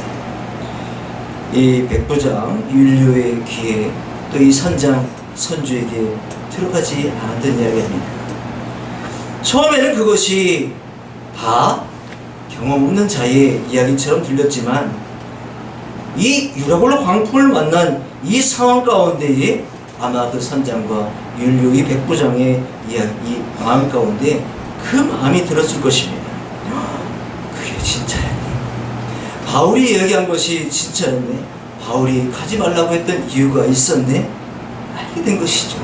이 백부장 율료의 귀에 또 이 선장 선주에게 들어가지 않았던 이야기입니다. 처음에는 그것이 다 경험 없는 자의 이야기처럼 들렸지만 이 유라굴로 광풍을 만난 이 상황 가운데에 아마 그 선장과 율료 이 백부장의 이 마음 가운데 그 마음이 들었을 것입니다. 그게 진짜였네. 바울이 이야기한 것이 진짜였네. 바울이 가지 말라고 했던 이유가 있었네. 알게 된 것이죠.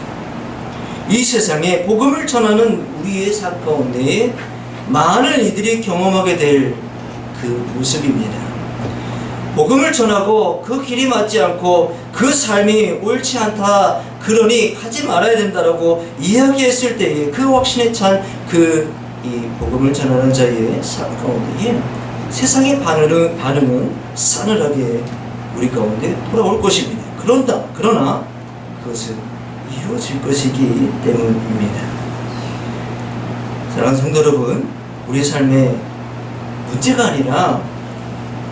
이 세상에 복음을 전하는 우리의 삶 가운데 많은 이들이 경험하게 될 그 모습입니다. 복음을 전하고 그 길이 맞지 않고 그 삶이 옳지 않다, 그러니 가지 말아야 된다라고 이야기했을 때에 그 확신에 찬 이 복음을 전하는 자의 삶 가운데에 세상의 반응은 싸늘하게 우리 가운데 돌아올 것입니다. 그러나 그것은 이루어질 것이기 때문입니다. 사랑하는 성도 여러분, 우리 삶의 문제가 아니라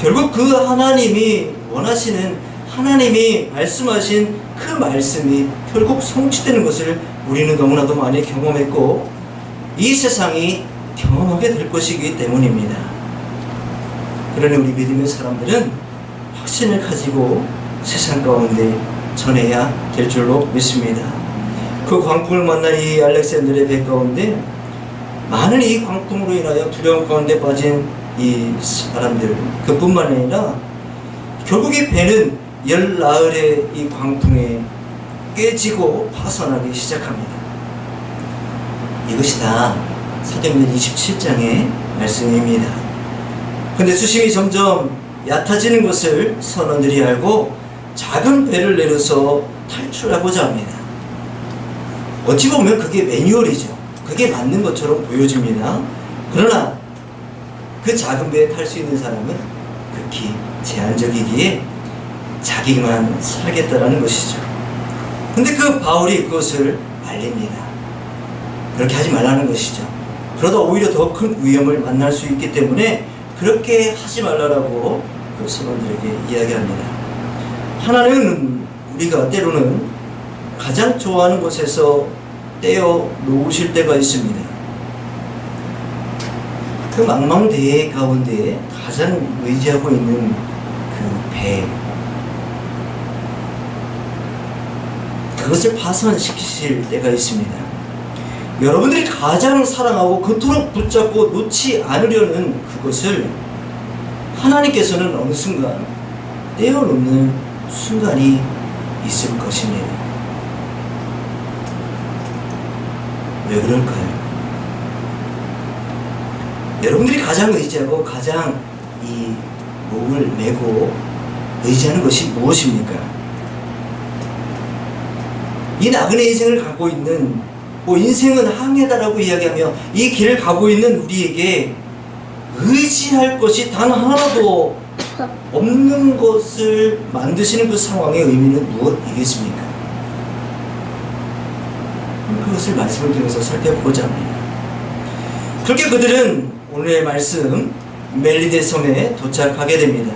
결국 그 하나님이 원하시는, 하나님이 말씀하신 그 말씀이 결국 성취되는 것을 우리는 너무나도 많이 경험했고 이 세상이 경험하게 될 것이기 때문입니다. 그러니 우리 믿음의 사람들은 확신을 가지고 세상 가운데 전해야 될 줄로 믿습니다. 그 광풍을 만난 이 알렉산드의 배 가운데 많은 이 광풍으로 인하여 두려움 가운데 빠진 이 사람들, 그뿐만 아니라 결국 이 배는 열 나흘의 이 광풍에 깨지고 파손하기 시작합니다. 이것이 다 사도행전 27장의 말씀입니다. 근데 수심이 점점 얕아지는 것을 선원들이 알고 작은 배를 내려서 탈출하고자 합니다. 어찌 보면 그게 매뉴얼이죠. 그게 맞는 것처럼 보여집니다. 그러나 그 작은 배에 탈 수 있는 사람은 극히 제한적이기에 자기만 살겠다라는 것이죠. 근데 그 바울이 그것을 알립니다. 그렇게 하지 말라는 것이죠. 그러다 오히려 더 큰 위험을 만날 수 있기 때문에 그렇게 하지 말라라고 그 선원들에게 이야기합니다. 하나는 우리가 때로는 가장 좋아하는 곳에서 떼어 놓으실 때가 있습니다. 그 망망대해 가운데 가장 의지하고 있는 그 배, 그것을 파손시키실 때가 있습니다. 여러분들이 가장 사랑하고 그토록 붙잡고 놓지 않으려는 그것을 하나님께서는 어느 순간 떼어놓는 순간이 있을 것입니다. 왜 그럴까요? 여러분들이 가장 의지하고 가장 이 목을 메고 의지하는 것이 무엇입니까? 이 나그네 인생을 갖고 있는, 인생은 항해다라고 이야기하며 이 길을 가고 있는 우리에게 의지할 것이 단 하나도 없는 것을 만드시는 그 상황의 의미는 무엇이겠습니까? 그것을 말씀을 통해서 살펴보고자 합니다. 그렇게 그들은 오늘의 말씀 멜리데 섬에 도착하게 됩니다.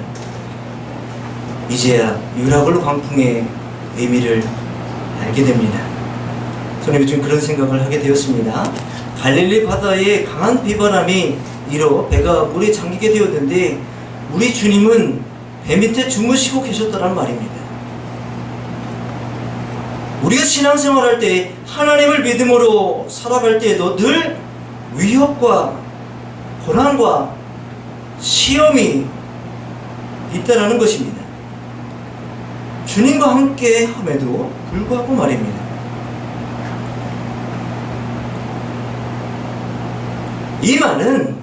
이제야 유라굴로 광풍의 의미를 알게 됩니다. 저는 요즘 그런 생각을 하게 되었습니다. 갈릴리 바다에 강한 비바람이 일어 배가 물에 잠기게 되었는데 우리 주님은 배 밑에 주무시고 계셨다는 말입니다. 우리가 신앙생활할 때 하나님을 믿음으로 살아갈 때에도 늘 위협과 고난과 시험이 있다라는 것입니다. 주님과 함께 함에도 불구하고 말입니다. 이 말은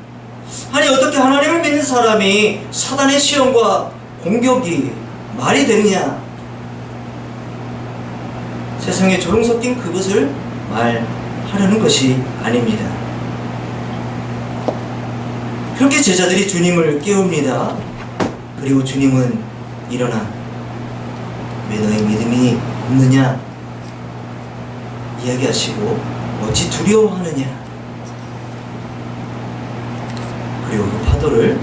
아니 어떻게 하나님을 믿는 사람이 사단의 시험과 공격이 말이 되느냐, 세상에 조롱 섞인 그것을 말하려는 것이 아닙니다. 그렇게 제자들이 주님을 깨웁니다. 그리고 주님은 일어나 왜 너희 믿음이 없느냐 이야기하시고 어찌 두려워하느냐, 그리고 그 파도를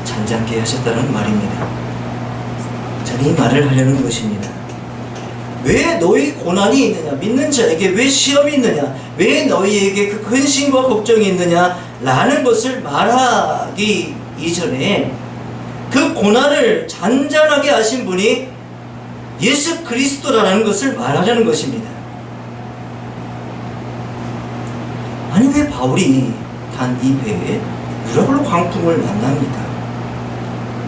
잔잔케 하셨다는 말입니다. 저는 이 말을 하려는 것입니다. 왜 너희 고난이 있느냐, 믿는 자에게 왜 시험이 있느냐, 왜 너희에게 그 근심과 걱정이 있느냐 라는 것을 말하기 이전에 그 고난을 잔잔하게 하신 분이 예수 그리스도라는 것을 말하려는 것입니다. 아니 왜 바울이 단 이 배에 유라굴로 광풍을 만납니까?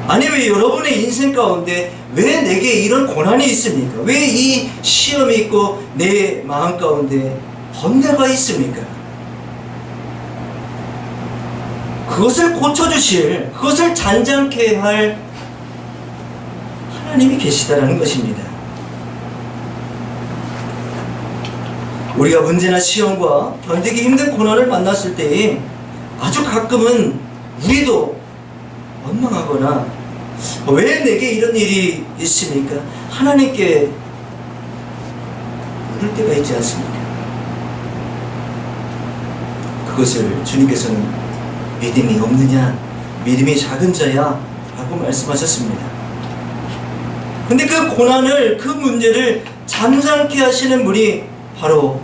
아니 왜 여러분의 인생 가운데 왜 내게 이런 고난이 있습니까? 왜 이 시험이 있고 내 마음 가운데 번뇌가 있습니까? 그것을 고쳐주실, 그것을 잔잔케 할 하나님이 계시다라는 것입니다. 우리가 문제나 시험과 견디기 힘든 고난을 만났을 때에 아주 가끔은 우리도 원망하거나 왜 내게 이런 일이 있습니까? 하나님께 물을 때가 있지 않습니까? 그것을 주님께서는 믿음이 없느냐, 믿음이 작은 자야 라고 말씀하셨습니다. 근데 그 고난을, 그 문제를 잠잠케 하시는 분이 바로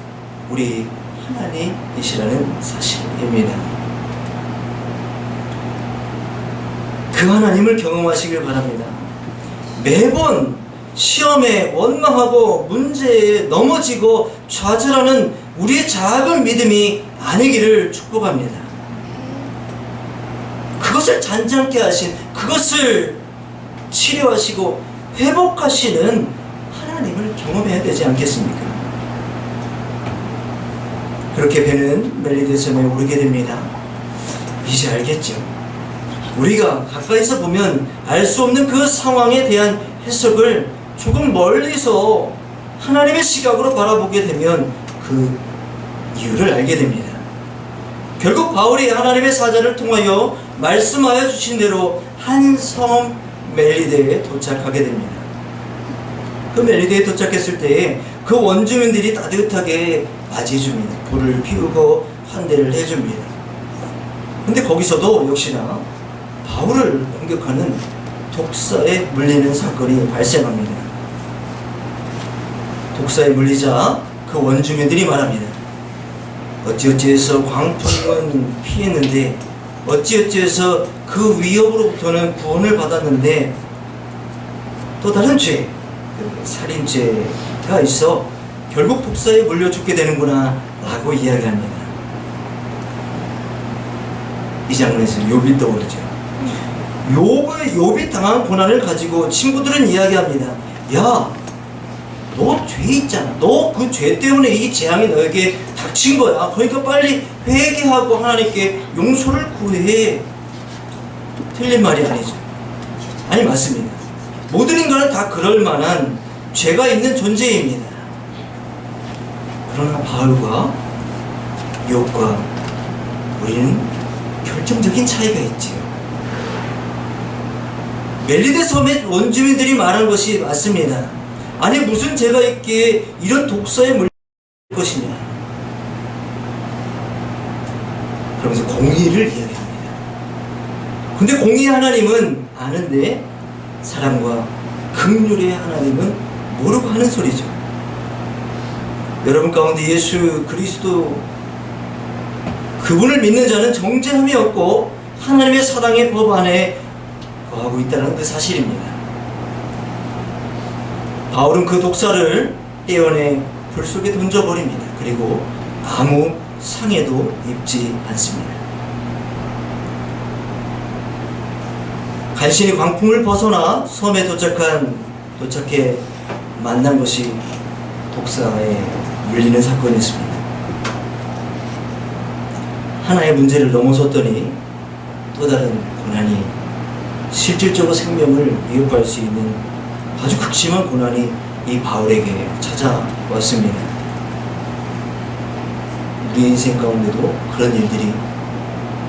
우리 하나님이시라는 사실입니다. 그 하나님을 경험하시길 바랍니다. 매번 시험에 원망하고 문제에 넘어지고 좌절하는 우리의 작은 믿음이 아니기를 축복합니다. 그것을 잔잔케 하신, 그것을 치료하시고 회복하시는 하나님을 경험해야 되지 않겠습니까? 그렇게 배는 멜리데 섬에 오르게 됩니다. 이제 알겠죠? 우리가 가까이서 보면 알 수 없는 그 상황에 대한 해석을 조금 멀리서 하나님의 시각으로 바라보게 되면 그 이유를 알게 됩니다. 결국 바울이 하나님의 사자를 통하여 말씀하여 주신 대로 한 섬 멜리데에 도착하게 됩니다. 그 멜리데에 도착했을 때에 그 원주민들이 따뜻하게 맞이해줍니다. 불을 피우고 환대를 해줍니다. 근데 거기서도 역시나 바울을 공격하는 독사에 물리는 사건이 발생합니다. 독사에 물리자 그 원주민들이 말합니다. 어찌어찌해서 광풍은 피했는데 어찌어찌해서 그 위협으로부터는 구원을 받았는데 또 다른 죄, 살인죄가 있어 결국 독사에 물려 죽게 되는구나 라고 이야기합니다. 이 장면에서 욥이 떠오르죠. 욥이 당한 고난을 가지고 친구들은 이야기합니다. 야, 너 죄 있잖아. 너 그 죄 때문에 이 재앙이 너에게 닥친 거야. 그러니까 빨리 회개하고 하나님께 용서를 구해. 틀린 말이 아니죠. 아니, 맞습니다. 모든 인간은 다 그럴 만한 죄가 있는 존재입니다. 그러나 바울과 욥과 우리는 결정적인 차이가 있지요. 멜리데 섬의 원주민들이 말한 것이 맞습니다. 아니, 무슨 죄가 있기에 이런 독사에 물릴 것이냐. 그러면서 공의를 이야기합니다. 근데 공의의 하나님은 아는데 사랑과 긍휼의 하나님은 모르고 하는 소리죠. 여러분 가운데 예수 그리스도 그분을 믿는 자는 정죄함이 없고 하나님의 사랑의 법 안에 거하고 있다는 그 사실입니다. 바울은 그 독사를 떼어내 불 속에 던져버립니다. 그리고 아무 상해도 입지 않습니다. 간신히 광풍을 벗어나 섬에 도착해 만난 것이 독사에 물리는 사건이었습니다. 하나의 문제를 넘어섰더니 또 다른 고난이, 실질적으로 생명을 위협할 수 있는 아주 극심한 고난이 이 바울에게 찾아왔습니다. 우리 인생 가운데도 그런 일들이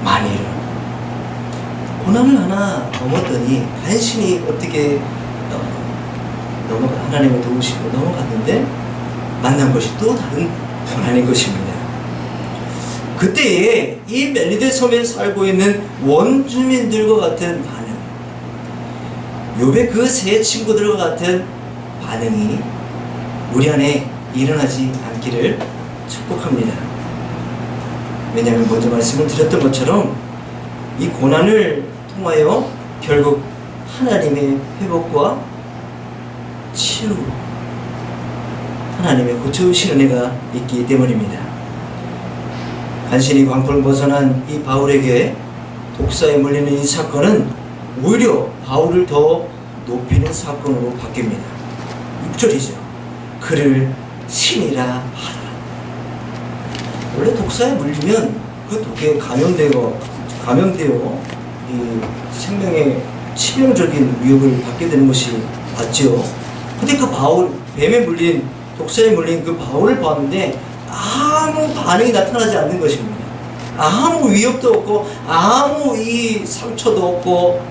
많이 일어납니다. 고난을 하나 넘었더니 간신히 어떻게 하나님의 도우시고 넘어갔는데 만난 것이 또 다른 고난인 것입니다. 그때에 이 멜리데 섬에 살고 있는 원주민들과 같은 반응, 욥의 그 세 친구들과 같은 반응이 우리 안에 일어나지 않기를 축복합니다. 왜냐하면 먼저 말씀을 드렸던 것처럼 이 고난을 통하여 결국 하나님의 회복과 치유, 하나님의 고쳐주신 은혜가 있기 때문입니다. 간신히 광풍을 벗어난 이 바울에게 독사에 물리는 이 사건은 오히려 바울을 더 높이는 사건으로 바뀝니다. 6절이죠. 그를 신이라 하라. 원래 독사에 물리면 그 독에 감염되어 이 생명의 치명적인 위협을 받게 되는 것이 맞죠. 근데 그 바울, 뱀에 물린, 독사에 물린 그 바울을 봤는데 아무 반응이 나타나지 않는 것입니다. 아무 위협도 없고 아무 이 상처도 없고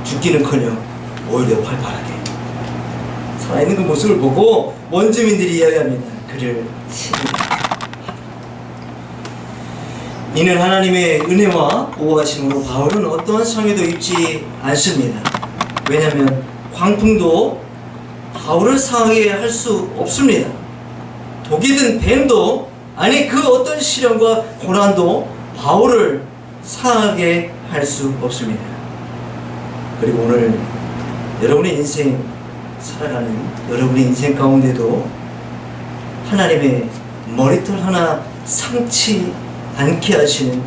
죽기는커녕 오히려 활발하게 살아있는 그 모습을 보고 원주민들이 이야기합니다. 그를 신이라. 이는 하나님의 은혜와 보호하심으로 바울은 어떠한 상해도 입지 않습니다. 왜냐하면 광풍도 바울을 상하게 할 수 없습니다. 독이 든 뱀도, 아니 그 어떤 시련과 고난도 바울을 상하게 할 수 없습니다. 그리고 오늘 여러분의 인생 살아가는 여러분의 인생 가운데도 하나님의 머리털 하나 상치 않게 하시는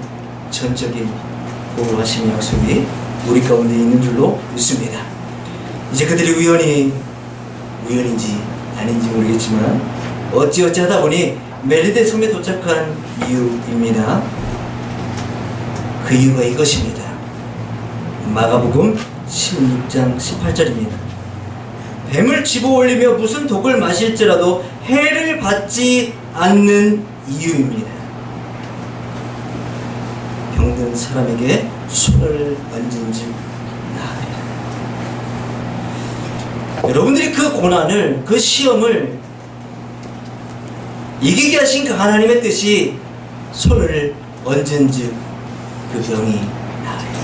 전적인 보호하심의 약속이 우리 가운데 있는 줄로 믿습니다. 이제 그들이 우연인지 아닌지 모르겠지만 어찌어찌 하다 보니 멜리데 섬에 도착한 이유입니다. 그 이유가 이것입니다. 마가복음 16장 18절입니다. 뱀을 집어올리며 무슨 독을 마실지라도 해를 받지 않는 이유입니다. 병든 사람에게 손을 얹은 즉 나으리라. 여러분들이 그 고난을, 그 시험을 이기게 하신 그 하나님의 뜻이 손을 얹은 즉 그 병이 나으리라.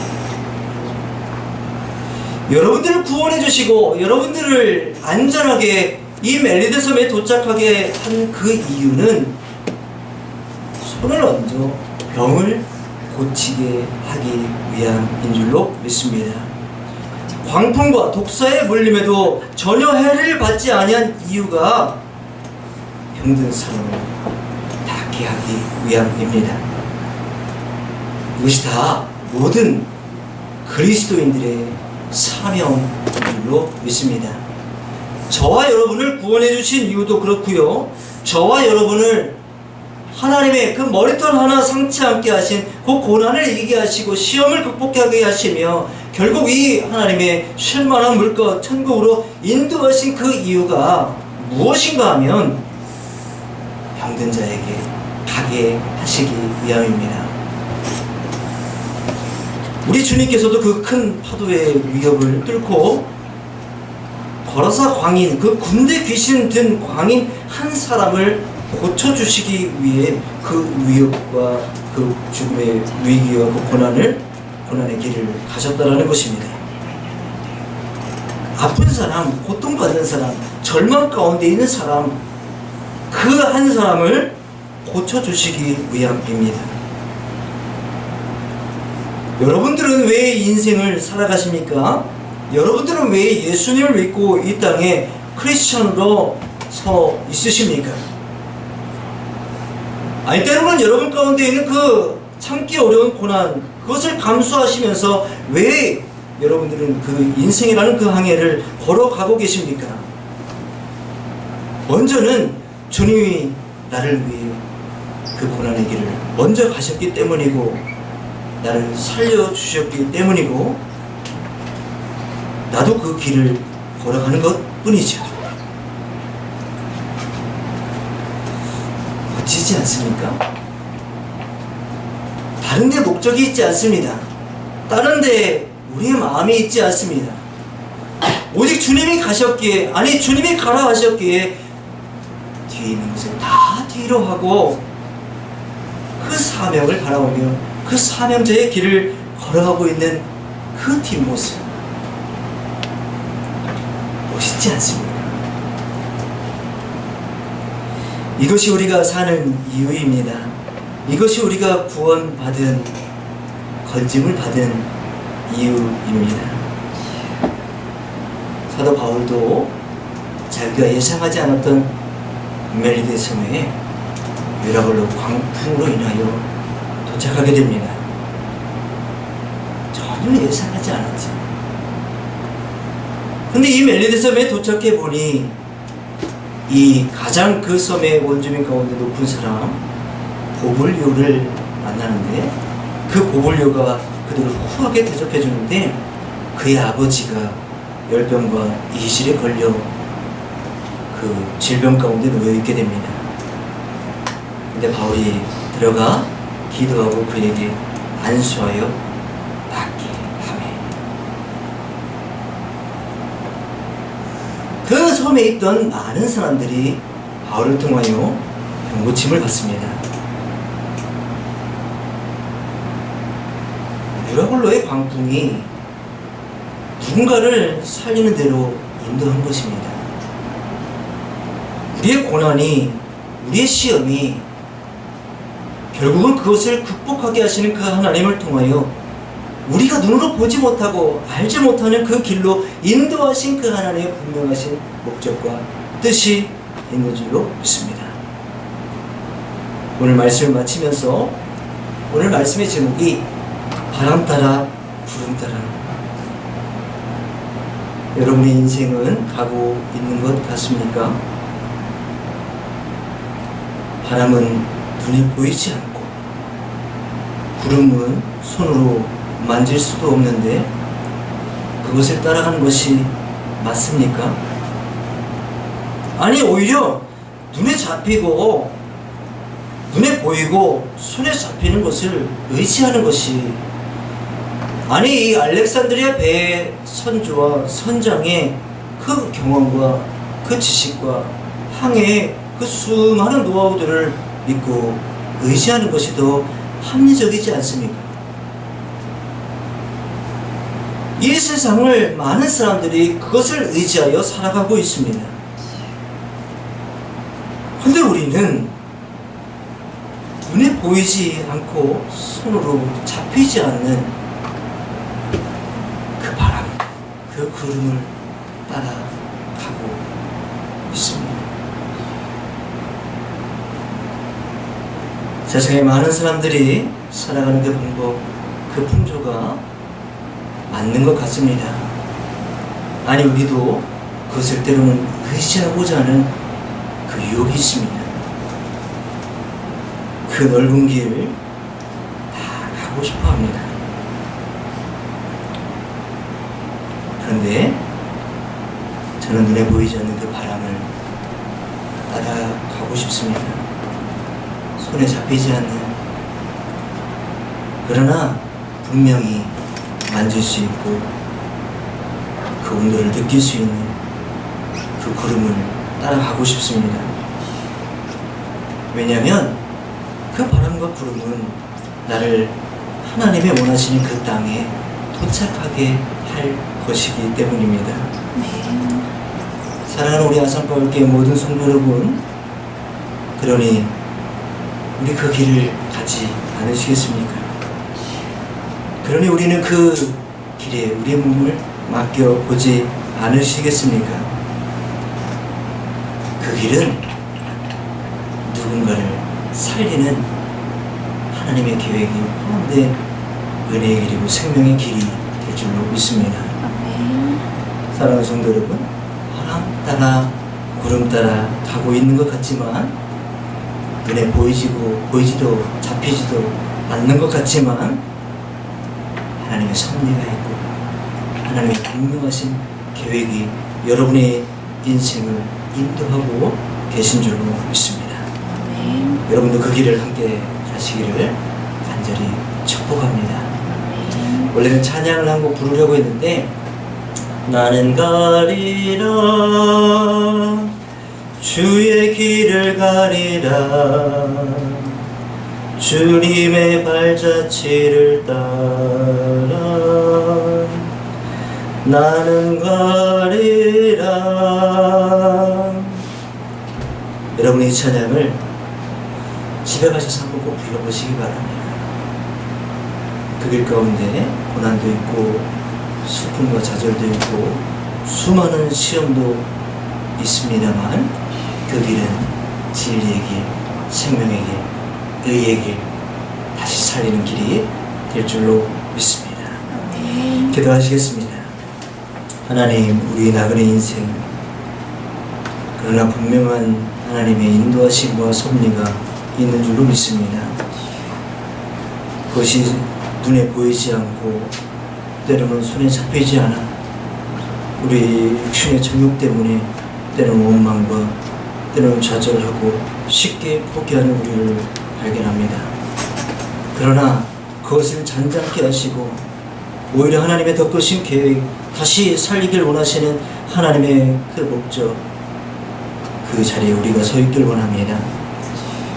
여러분들을 구원해 주시고 여러분들을 안전하게 이 멜리데 섬에 도착하게 한 그 이유는 손을 얹어 병을 고치게 하기 위함인 줄로 믿습니다. 광풍과 독사에 물림에도 전혀 해를 받지 아니한 이유가 병든 사람을 낫게 하기 위함입니다. 이것이 다 모든 그리스도인들의 사명인 줄로 믿습니다. 저와 여러분을 구원해 주신 이유도 그렇고요, 저와 여러분을 하나님의 그 머리털 하나 상치 않게 하신 그 고난을 이기게 하시고 시험을 극복하게 하시며 결국 이 하나님의 쉴만한 물가 천국으로 인도하신 그 이유가 무엇인가 하면 병든 자에게 가게 하시기 위함입니다. 우리 주님께서도 그 큰 파도의 위협을 뚫고 거라사 광인, 그 군대 귀신 든 광인 한 사람을 고쳐주시기 위해 그 위협과 그 죽음의 위기와 그 고난의 길을 가셨다라는 것입니다. 아픈 사람, 고통받는 사람, 절망 가운데 있는 사람, 그 한 사람을 고쳐주시기 위함입니다. 여러분들은 왜 인생을 살아가십니까? 여러분들은 왜 예수님을 믿고 이 땅에 크리스천으로 서 있으십니까? 아니, 때로는 여러분 가운데 있는 그 참기 어려운 고난, 그것을 감수하시면서 왜 여러분들은 그 인생이라는 그 항해를 걸어가고 계십니까? 먼저는 주님이 나를 위해 그 고난의 길을 먼저 가셨기 때문이고, 나를 살려주셨기 때문이고, 나도 그 길을 걸어가는 것 뿐이죠. 멋지지 않습니까? 다른 데 목적이 있지 않습니다. 다른 데 우리의 마음이 있지 않습니다. 오직 주님이 가셨기에, 아니 주님이 가라 하셨기에 뒤에 있는 것을 다 뒤로 하고 그 사명을 바라보며 그 사명자의 길을 걸어가고 있는 그 뒷모습, 멋있지 않습니까? 이것이 우리가 사는 이유입니다. 이것이 우리가 구원받은, 건짐을 받은 이유입니다. 사도 바울도 자기가 예상하지 않았던 멜리데 섬에 유라굴로 광풍으로 인하여 도착하게 됩니다. 전혀 예상하지 않았죠. 근데 이 멜리데 섬에 도착해 보니 이 가장 그 섬의 원주민 가운데 높은 사람 보블리오를 만나는데, 그 보블리오가 그들을 후하게 대접해 주는데 그의 아버지가 열병과 이실에 걸려 그 질병 가운데 놓여 있게 됩니다. 근데 바울이 들어가 기도하고 그에게 안수하여 낫게 하매, 그 섬에 있던 많은 사람들이 바울을 통하여 병고침을 받습니다. 유라굴로의 광풍이 누군가를 살리는 대로 인도한 것입니다. 우리의 고난이, 우리의 시험이 결국은 그것을 극복하게 하시는 그 하나님을 통하여 우리가 눈으로 보지 못하고 알지 못하는 그 길로 인도하신 그 하나님의 분명하신 목적과 뜻이 있는 줄로 믿습니다. 오늘 말씀을 마치면서 오늘 말씀의 제목이 바람 따라 구름 따라. 여러분의 인생은 가고 있는 것 같습니까? 바람은 눈에 보이지 않고 구름은 손으로 만질 수도 없는데 그것을 따라가는 것이 맞습니까? 아니, 오히려 눈에 잡히고 눈에 보이고 손에 잡히는 것을 의지하는 것이, 아니 이 알렉산드리아 배의 선주와 선장의 그 경험과 그 지식과 항해의 그 수많은 노하우들을 믿고 의지하는 것이 더 합리적이지 않습니까? 이 세상을 많은 사람들이 그것을 의지하여 살아가고 있습니다. 근데 우리는 눈에 보이지 않고 손으로 잡히지 않는 그 바람, 그 구름을 따라가고 있습니다. 세상에 많은 사람들이 살아가는 그 방법, 그 풍조가 맞는 것 같습니다. 아니, 우리도 그것을 때로는 의지하고자 하는 그 유혹이 있습니다. 그 넓은 길 다 가고 싶어 합니다. 그런데 저는 눈에 보이지 않는 그 바람을 따라가고 싶습니다. 손에 잡히지 않는, 그러나 분명히 만질 수 있고 그 온도를 느낄 수 있는 그 구름을 따라가고 싶습니다. 왜냐하면 그 바람과 구름은 나를 하나님의 원하시는 그 땅에 도착하게 할 것이기 때문입니다. 사랑하는 우리 아산가을교회 모든 성도 여러분, 그러니 우리 그 길을 가지 않으시겠습니까? 그러니 우리는 그 길에 우리의 몸을 맡겨보지 않으시겠습니까? 그 길은 누군가를 살리는 하나님의 계획이 포함된 은혜의 길이고 생명의 길이 될 줄로 믿습니다. 아멘. 사랑하는 성도 여러분, 바람 따라 구름 따라 가고 있는 것 같지만 눈에 보이지도 잡히지도 않는 것 같지만 하나님의 섭리가 있고 하나님의 분명하신 계획이 여러분의 인생을 인도하고 계신 줄로 믿습니다. 아멘. 여러분도 그 길을 함께 가시기를 간절히 축복합니다. 아멘. 원래는 찬양을 한 곡 부르려고 했는데 나는 가리라 주의 길을 가리라 주님의 발자취를 따라 나는 가리라. 여러분이 이 찬양을 집에 가셔서 한번 꼭 불러보시기 바랍니다. 그 길 가운데 고난도 있고 슬픔과 좌절도 있고 수많은 시험도 있습니다만 그 길은 진리의 길, 생명의 길, 의의 길, 다시 살리는 길이 될 줄로 믿습니다. 아멘. 기도하시겠습니다. 하나님, 우리 나그네 인생 그러나 분명한 하나님의 인도하심과 섭리가 있는 줄로 믿습니다. 그것이 눈에 보이지 않고 때로는 손에 잡히지 않아 우리 육신의 정욕 때문에 때로는 원망과 때로는 좌절하고 쉽게 포기하는 우리를 발견합니다. 그러나 그것을 잔잔케 하시고 오히려 하나님의 더 크신 계획, 다시 살리길 원하시는 하나님의 그 목적, 그 자리에 우리가 서 있길 원합니다.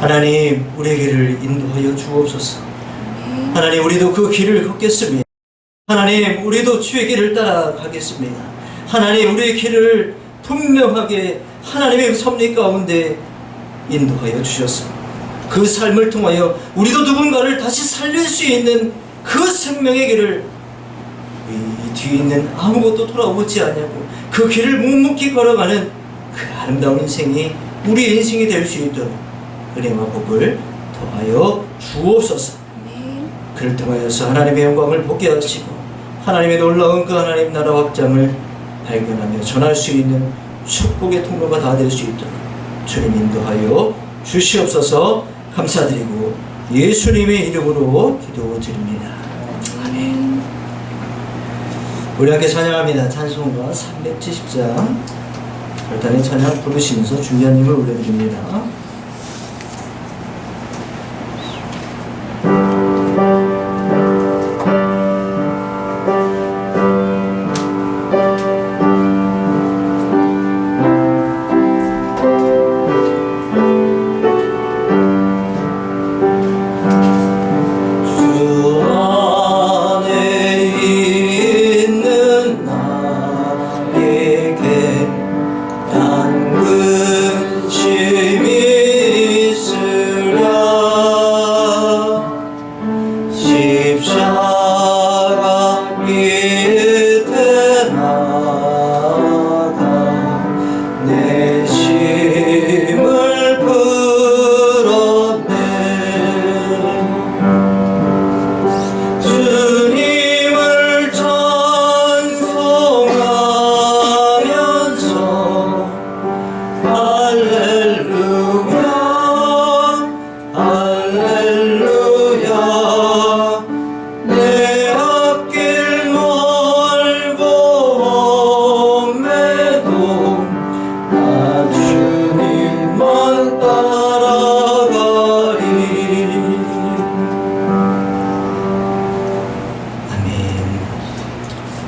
하나님, 우리의 길을 인도하여 주옵소서. 하나님, 우리도 그 길을 걷겠습니다. 하나님, 우리도 주의 길을 따라가겠습니다. 하나님, 우리의 길을 분명하게 하나님의 섭리 가운데 인도하여 주셔서 그 삶을 통하여 우리도 누군가를 다시 살릴 수 있는 그 생명의 길을 이 뒤에 있는 아무것도 돌아오지 않냐고 그 길을 묵묵히 걸어가는 그 아름다운 인생이 우리의 인생이 될 수 있도록 은혜와 복을 더하여 주옵소서. 그를 통하여서 하나님의 영광을 보게 하시고 하나님의 놀라운 그 하나님 나라 확장을 발견하며 전할 수 있는 축복의 통로가 다 될 수 있도록 주님 인도하여 주시옵소서. 감사드리고 예수님의 이름으로 기도드립니다. 아멘. 우리 함께 찬양합니다. 찬송가 370장 별단의 찬양 부르시면서 주님을 올려드립니다.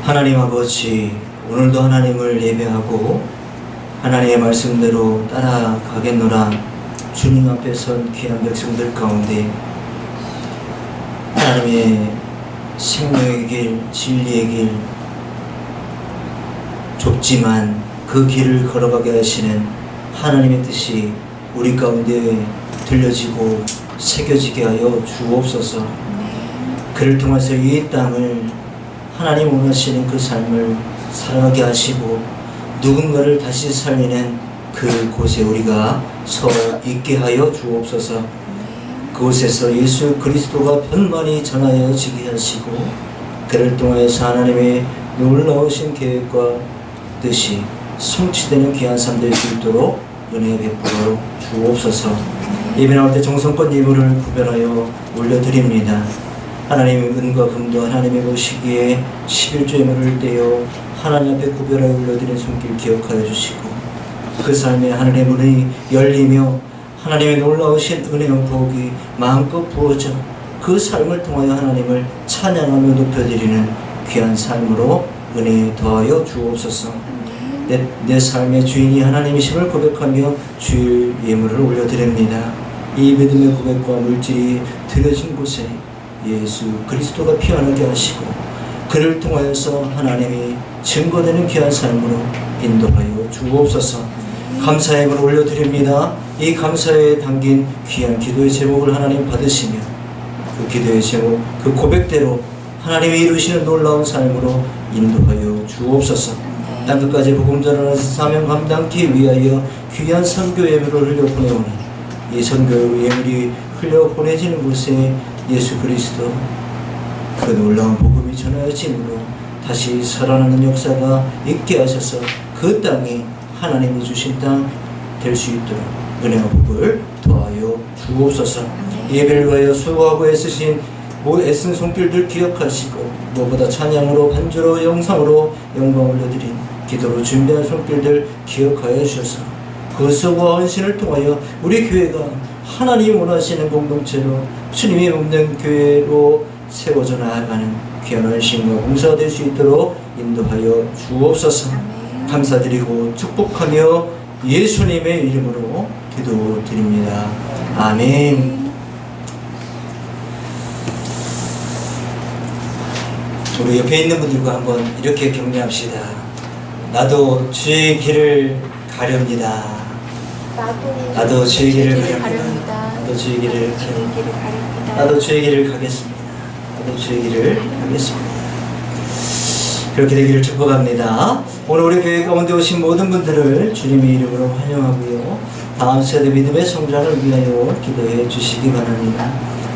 하나님 아버지, 오늘도 하나님을 예배하고 하나님의 말씀대로 따라가겠노라. 주님 앞에 선 귀한 백성들 가운데 하나님의 생명의 길, 진리의 길, 좁지만 그 길을 걸어가게 하시는 하나님의 뜻이 우리 가운데 들려지고 새겨지게 하여 주옵소서. 네. 그를 통해서 이 땅을 하나님 원하시는 그 삶을 살아가게 하시고 누군가를 다시 살리는 그곳에 우리가 서 있게 하여 주옵소서. 그곳에서 예수 그리스도가 편만이 전하여지게 하시고 그를 통해서 하나님의 놀라우신 계획과 뜻이 성취되는 귀한 삶 될 수 있도록 은혜 베풀어 주옵소서. 예배 나올 때 정성껏 예물을 구별하여 올려드립니다. 하나님의 은과 금도 하나님의 보시기에 11조 예물을 떼어 하나님 앞에 구별하여 올려드린 손길 기억하여 주시고 그 삶에 하늘의 문이 열리며 하나님의 놀라우신 은혜와 복이 마음껏 부어져 그 삶을 통하여 하나님을 찬양하며 높여드리는 귀한 삶으로 은혜 더하여 주옵소서. 내 삶의 주인이 하나님이심을 고백하며 주일 예물을 올려드립니다. 이 믿음의 고백과 물질이 드려진 곳에 예수 그리스도가 피어나게 하시고 그를 통하여서 하나님이 증거되는 귀한 삶으로 인도하여 주옵소서. 감사의 예물을 올려드립니다. 이 감사에 담긴 귀한 기도의 제목을 하나님 받으시며 그 기도의 제목, 그 고백대로 하나님이 이루시는 놀라운 삶으로 인도하여 주옵소서. 땅끝까지 복음 전하는 사명 감당기 위하여 귀한 선교 예물을 흘려 보내오니 이 선교 예물이 흘려 보내지는 곳에 예수 그리스도 그 놀라운 복음이 전하여짐으로 다시 살아나는 역사가 있게 하셔서 그 땅이 하나님이 주신 땅 될 수 있도록 은혜와 복을 더하여 주옵소서. 예배를 위하여 수고하고 애쓰신 애쓴 손길들 기억하시고 무엇보다 찬양으로 반주로 영상으로 영광 올려드린 기도로 준비한 손길들 기억하여 주셔서 그 수고와 헌신을 통하여 우리 교회가 하나님 원하시는 공동체로 주님이 돕는 교회로 세워져 나아가는 귀한 헌신과 봉사가 될 수 있도록 인도하여 주옵소서. 감사드리고 축복하며 예수님의 이름으로 기도드립니다. 아멘. 우리 옆에 있는 분들과 한번 이렇게 격려합시다. 나도 주의 길을 가렵니다. 나도 주의 길을 가렵니다. 나도 주의 길을 가렵니다. 나도 주의 길을 가겠습니다. 나도 주의 길을 가겠습니다. 그렇게 되기를 축복합니다. 오늘 우리 교회 가운데 오신 모든 분들을 주님의 이름으로 환영하고요. 다음 세대 믿음의 성장을 위하여 기도해 주시기 바랍니다.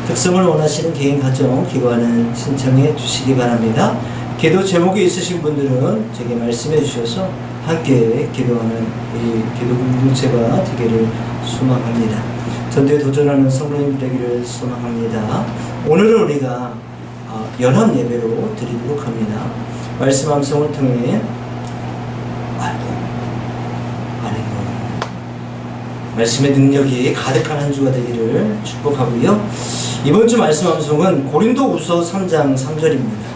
특성을 원하시는 개인 가정 기도하는 신청해 주시기 바랍니다. 기도 제목이 있으신 분들은 제게 말씀해 주셔서 함께 기도하는 이 기도 공동체가 되기를 소망합니다. 전도에 도전하는 성도님 되기를 소망합니다. 오늘은 우리가 연합 예배로 드리도록 합니다. 말씀 암송을 통해 말씀의 능력이 가득한 한 주가 되기를 축복하고요. 이번 주 말씀 암송은 고린도후서 3장 3절입니다.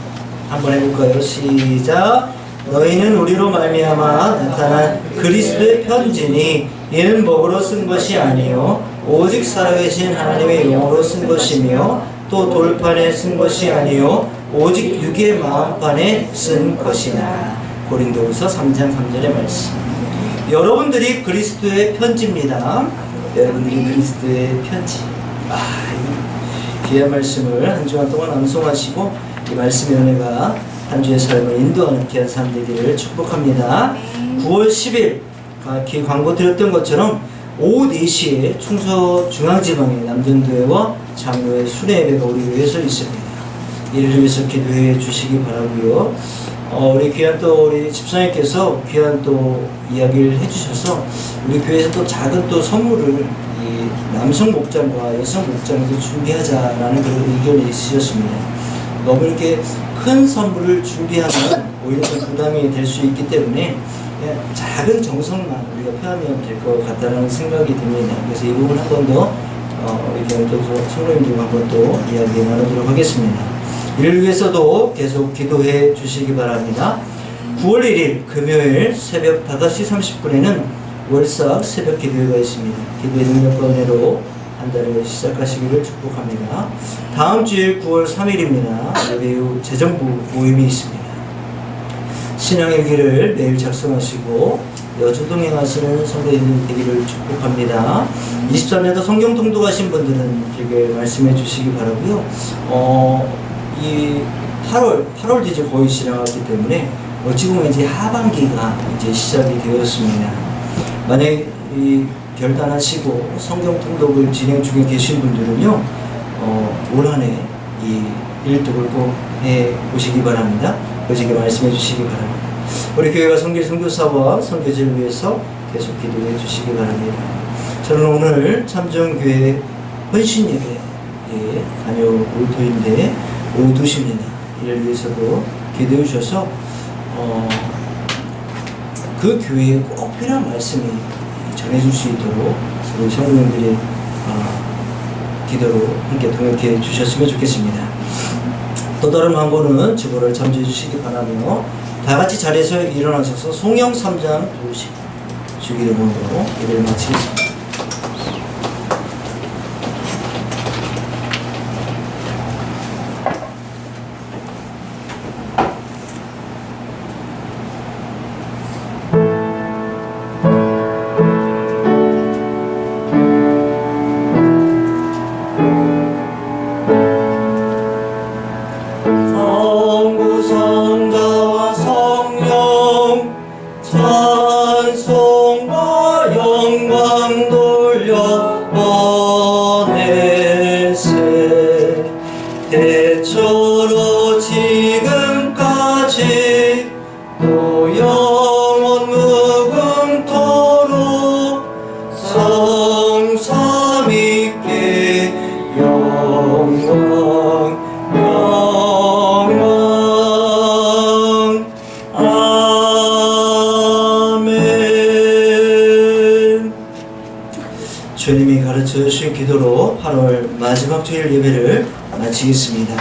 한번 해볼까요? 시작. 너희는 우리로 말미암아 나타난 그리스도의 편지니 이는 법으로 쓴 것이 아니요 오직 살아계신 하나님의 영으로 쓴 것이며 또 돌판에 쓴 것이 아니요 오직 육의 마음판에 쓴 것이나. 고린도후서 3장 3절의 말씀. 여러분들이 그리스도의 편지입니다. 여러분들이 그리스도의 편지. 이 귀한 말씀을 한 주간 동안 암송하시고 이 말씀의 은혜가 한 주의 삶을 인도하는 귀한 삶 되기를 축복합니다. 9월 10일 광고 드렸던 것처럼 오후 4시에 충서 중앙지방의 남전교회와 장로의 순회 예배가 우리 교회에서 있습니다. 이를 위해서 기도해 주시기 바라고요. 우리 귀한 또 우리 집사님께서 귀한 또 이야기를 해주셔서 우리 교회에서 또 작은 또 선물을 이 남성 목장과 여성 목장에도 준비하자라는 그런 의견이 있으셨습니다. 너무 이렇게 큰 선물을 준비하면 오히려 좀 부담이 될 수 있기 때문에 작은 정성만 우리가 표하면 될 것 같다는 생각이 듭니다. 그래서 이 부분 한 번 더 우리 또 성도님들과 한 번 또 이야기 나누도록 하겠습니다. 이를 위해서도 계속 기도해 주시기 바랍니다. 9월 1일 금요일 새벽 5시 30분에는 월삭 새벽 기도회가 있습니다. 기도의 능력과 은혜로 한 달을 시작하시기를 축복합니다. 다음 주일 9월 3일입니다. 예배 후 재정부 모임이 있습니다. 신앙일기를 매일 작성하시고 여주동행하시는 성도님들 되기를 축복합니다. 23년도 성경 통독하신 분들은 되게 말씀해 주시기 바라고요. 이 8월 이제 거의 지나갔기 때문에 어찌 보면 이제 하반기가 이제 시작이 되었습니다. 만약에 이 결단하시고 성경 통독을 진행 중에 계신 분들은요, 올 한 해 이 일독을 꼭 해 보시기 바랍니다. 그저께 말씀해 주시기 바랍니다. 우리 교회가 선교사와 선교지를 위해서 계속 기도해 주시기 바랍니다. 저는 오늘 참정교회 헌신 예배에 다녀올 터인데 오후 2시입니다. 이를 위해서도 기도해 주셔서 그 교회에 꼭 필요한 말씀이 전해줄 수 있도록 우리 성도님들이 기도로 함께 동역해 주셨으면 좋겠습니다. 또 다른 광고는 주보를 참조해 주시기 바라며 다 같이 자리에서 일어나셔서 송영 3장 보시고 주기를 본으로 예배를 마치겠습니다. 성부성자와 성령 찬송과 영광 돌려 보내세. 대초로 지금까지 또 영원 무궁토록 성삼위께 영광 아멘. 주님이 가르쳐 주신 기도로 8월 마지막 주일 예배를 마치겠습니다.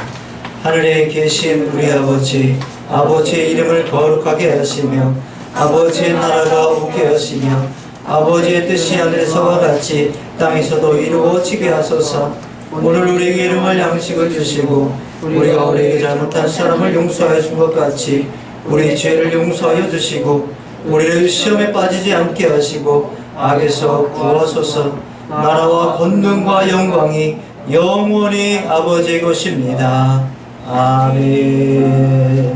하늘에 계신 우리 아버지, 아버지의 이름을 거룩하게 하시며 아버지의 나라가 오게 하시며 아버지의 뜻이 하늘에서와 같이 땅에서도 이루어지게 하소서. 오늘 우리에게 일용할 양식을 주시고 우리가 우리에게 잘못한 사람을 용서하여 준 것 같이 우리 죄를 용서하여 주시고 우리를 시험에 빠지지 않게 하시고 악에서 구하소서. 나라와 권능과 영광이 영원히 아버지의 것입니다. 아멘.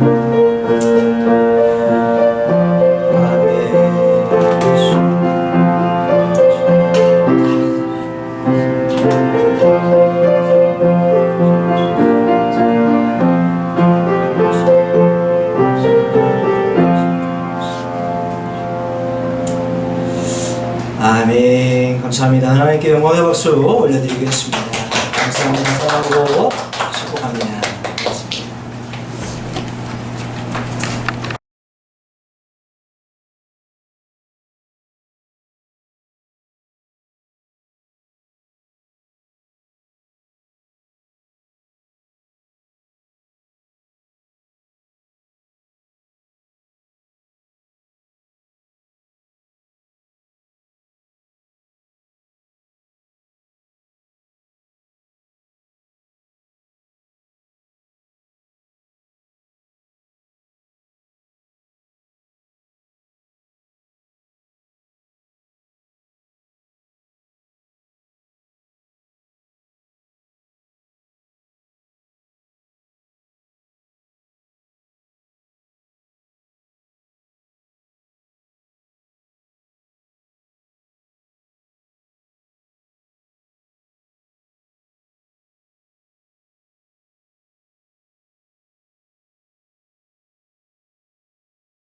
아멘. 감사합니다. 하나님께 영광의 박수 올려드리겠습니다. 감사합니다. 사랑하고 축복합니다.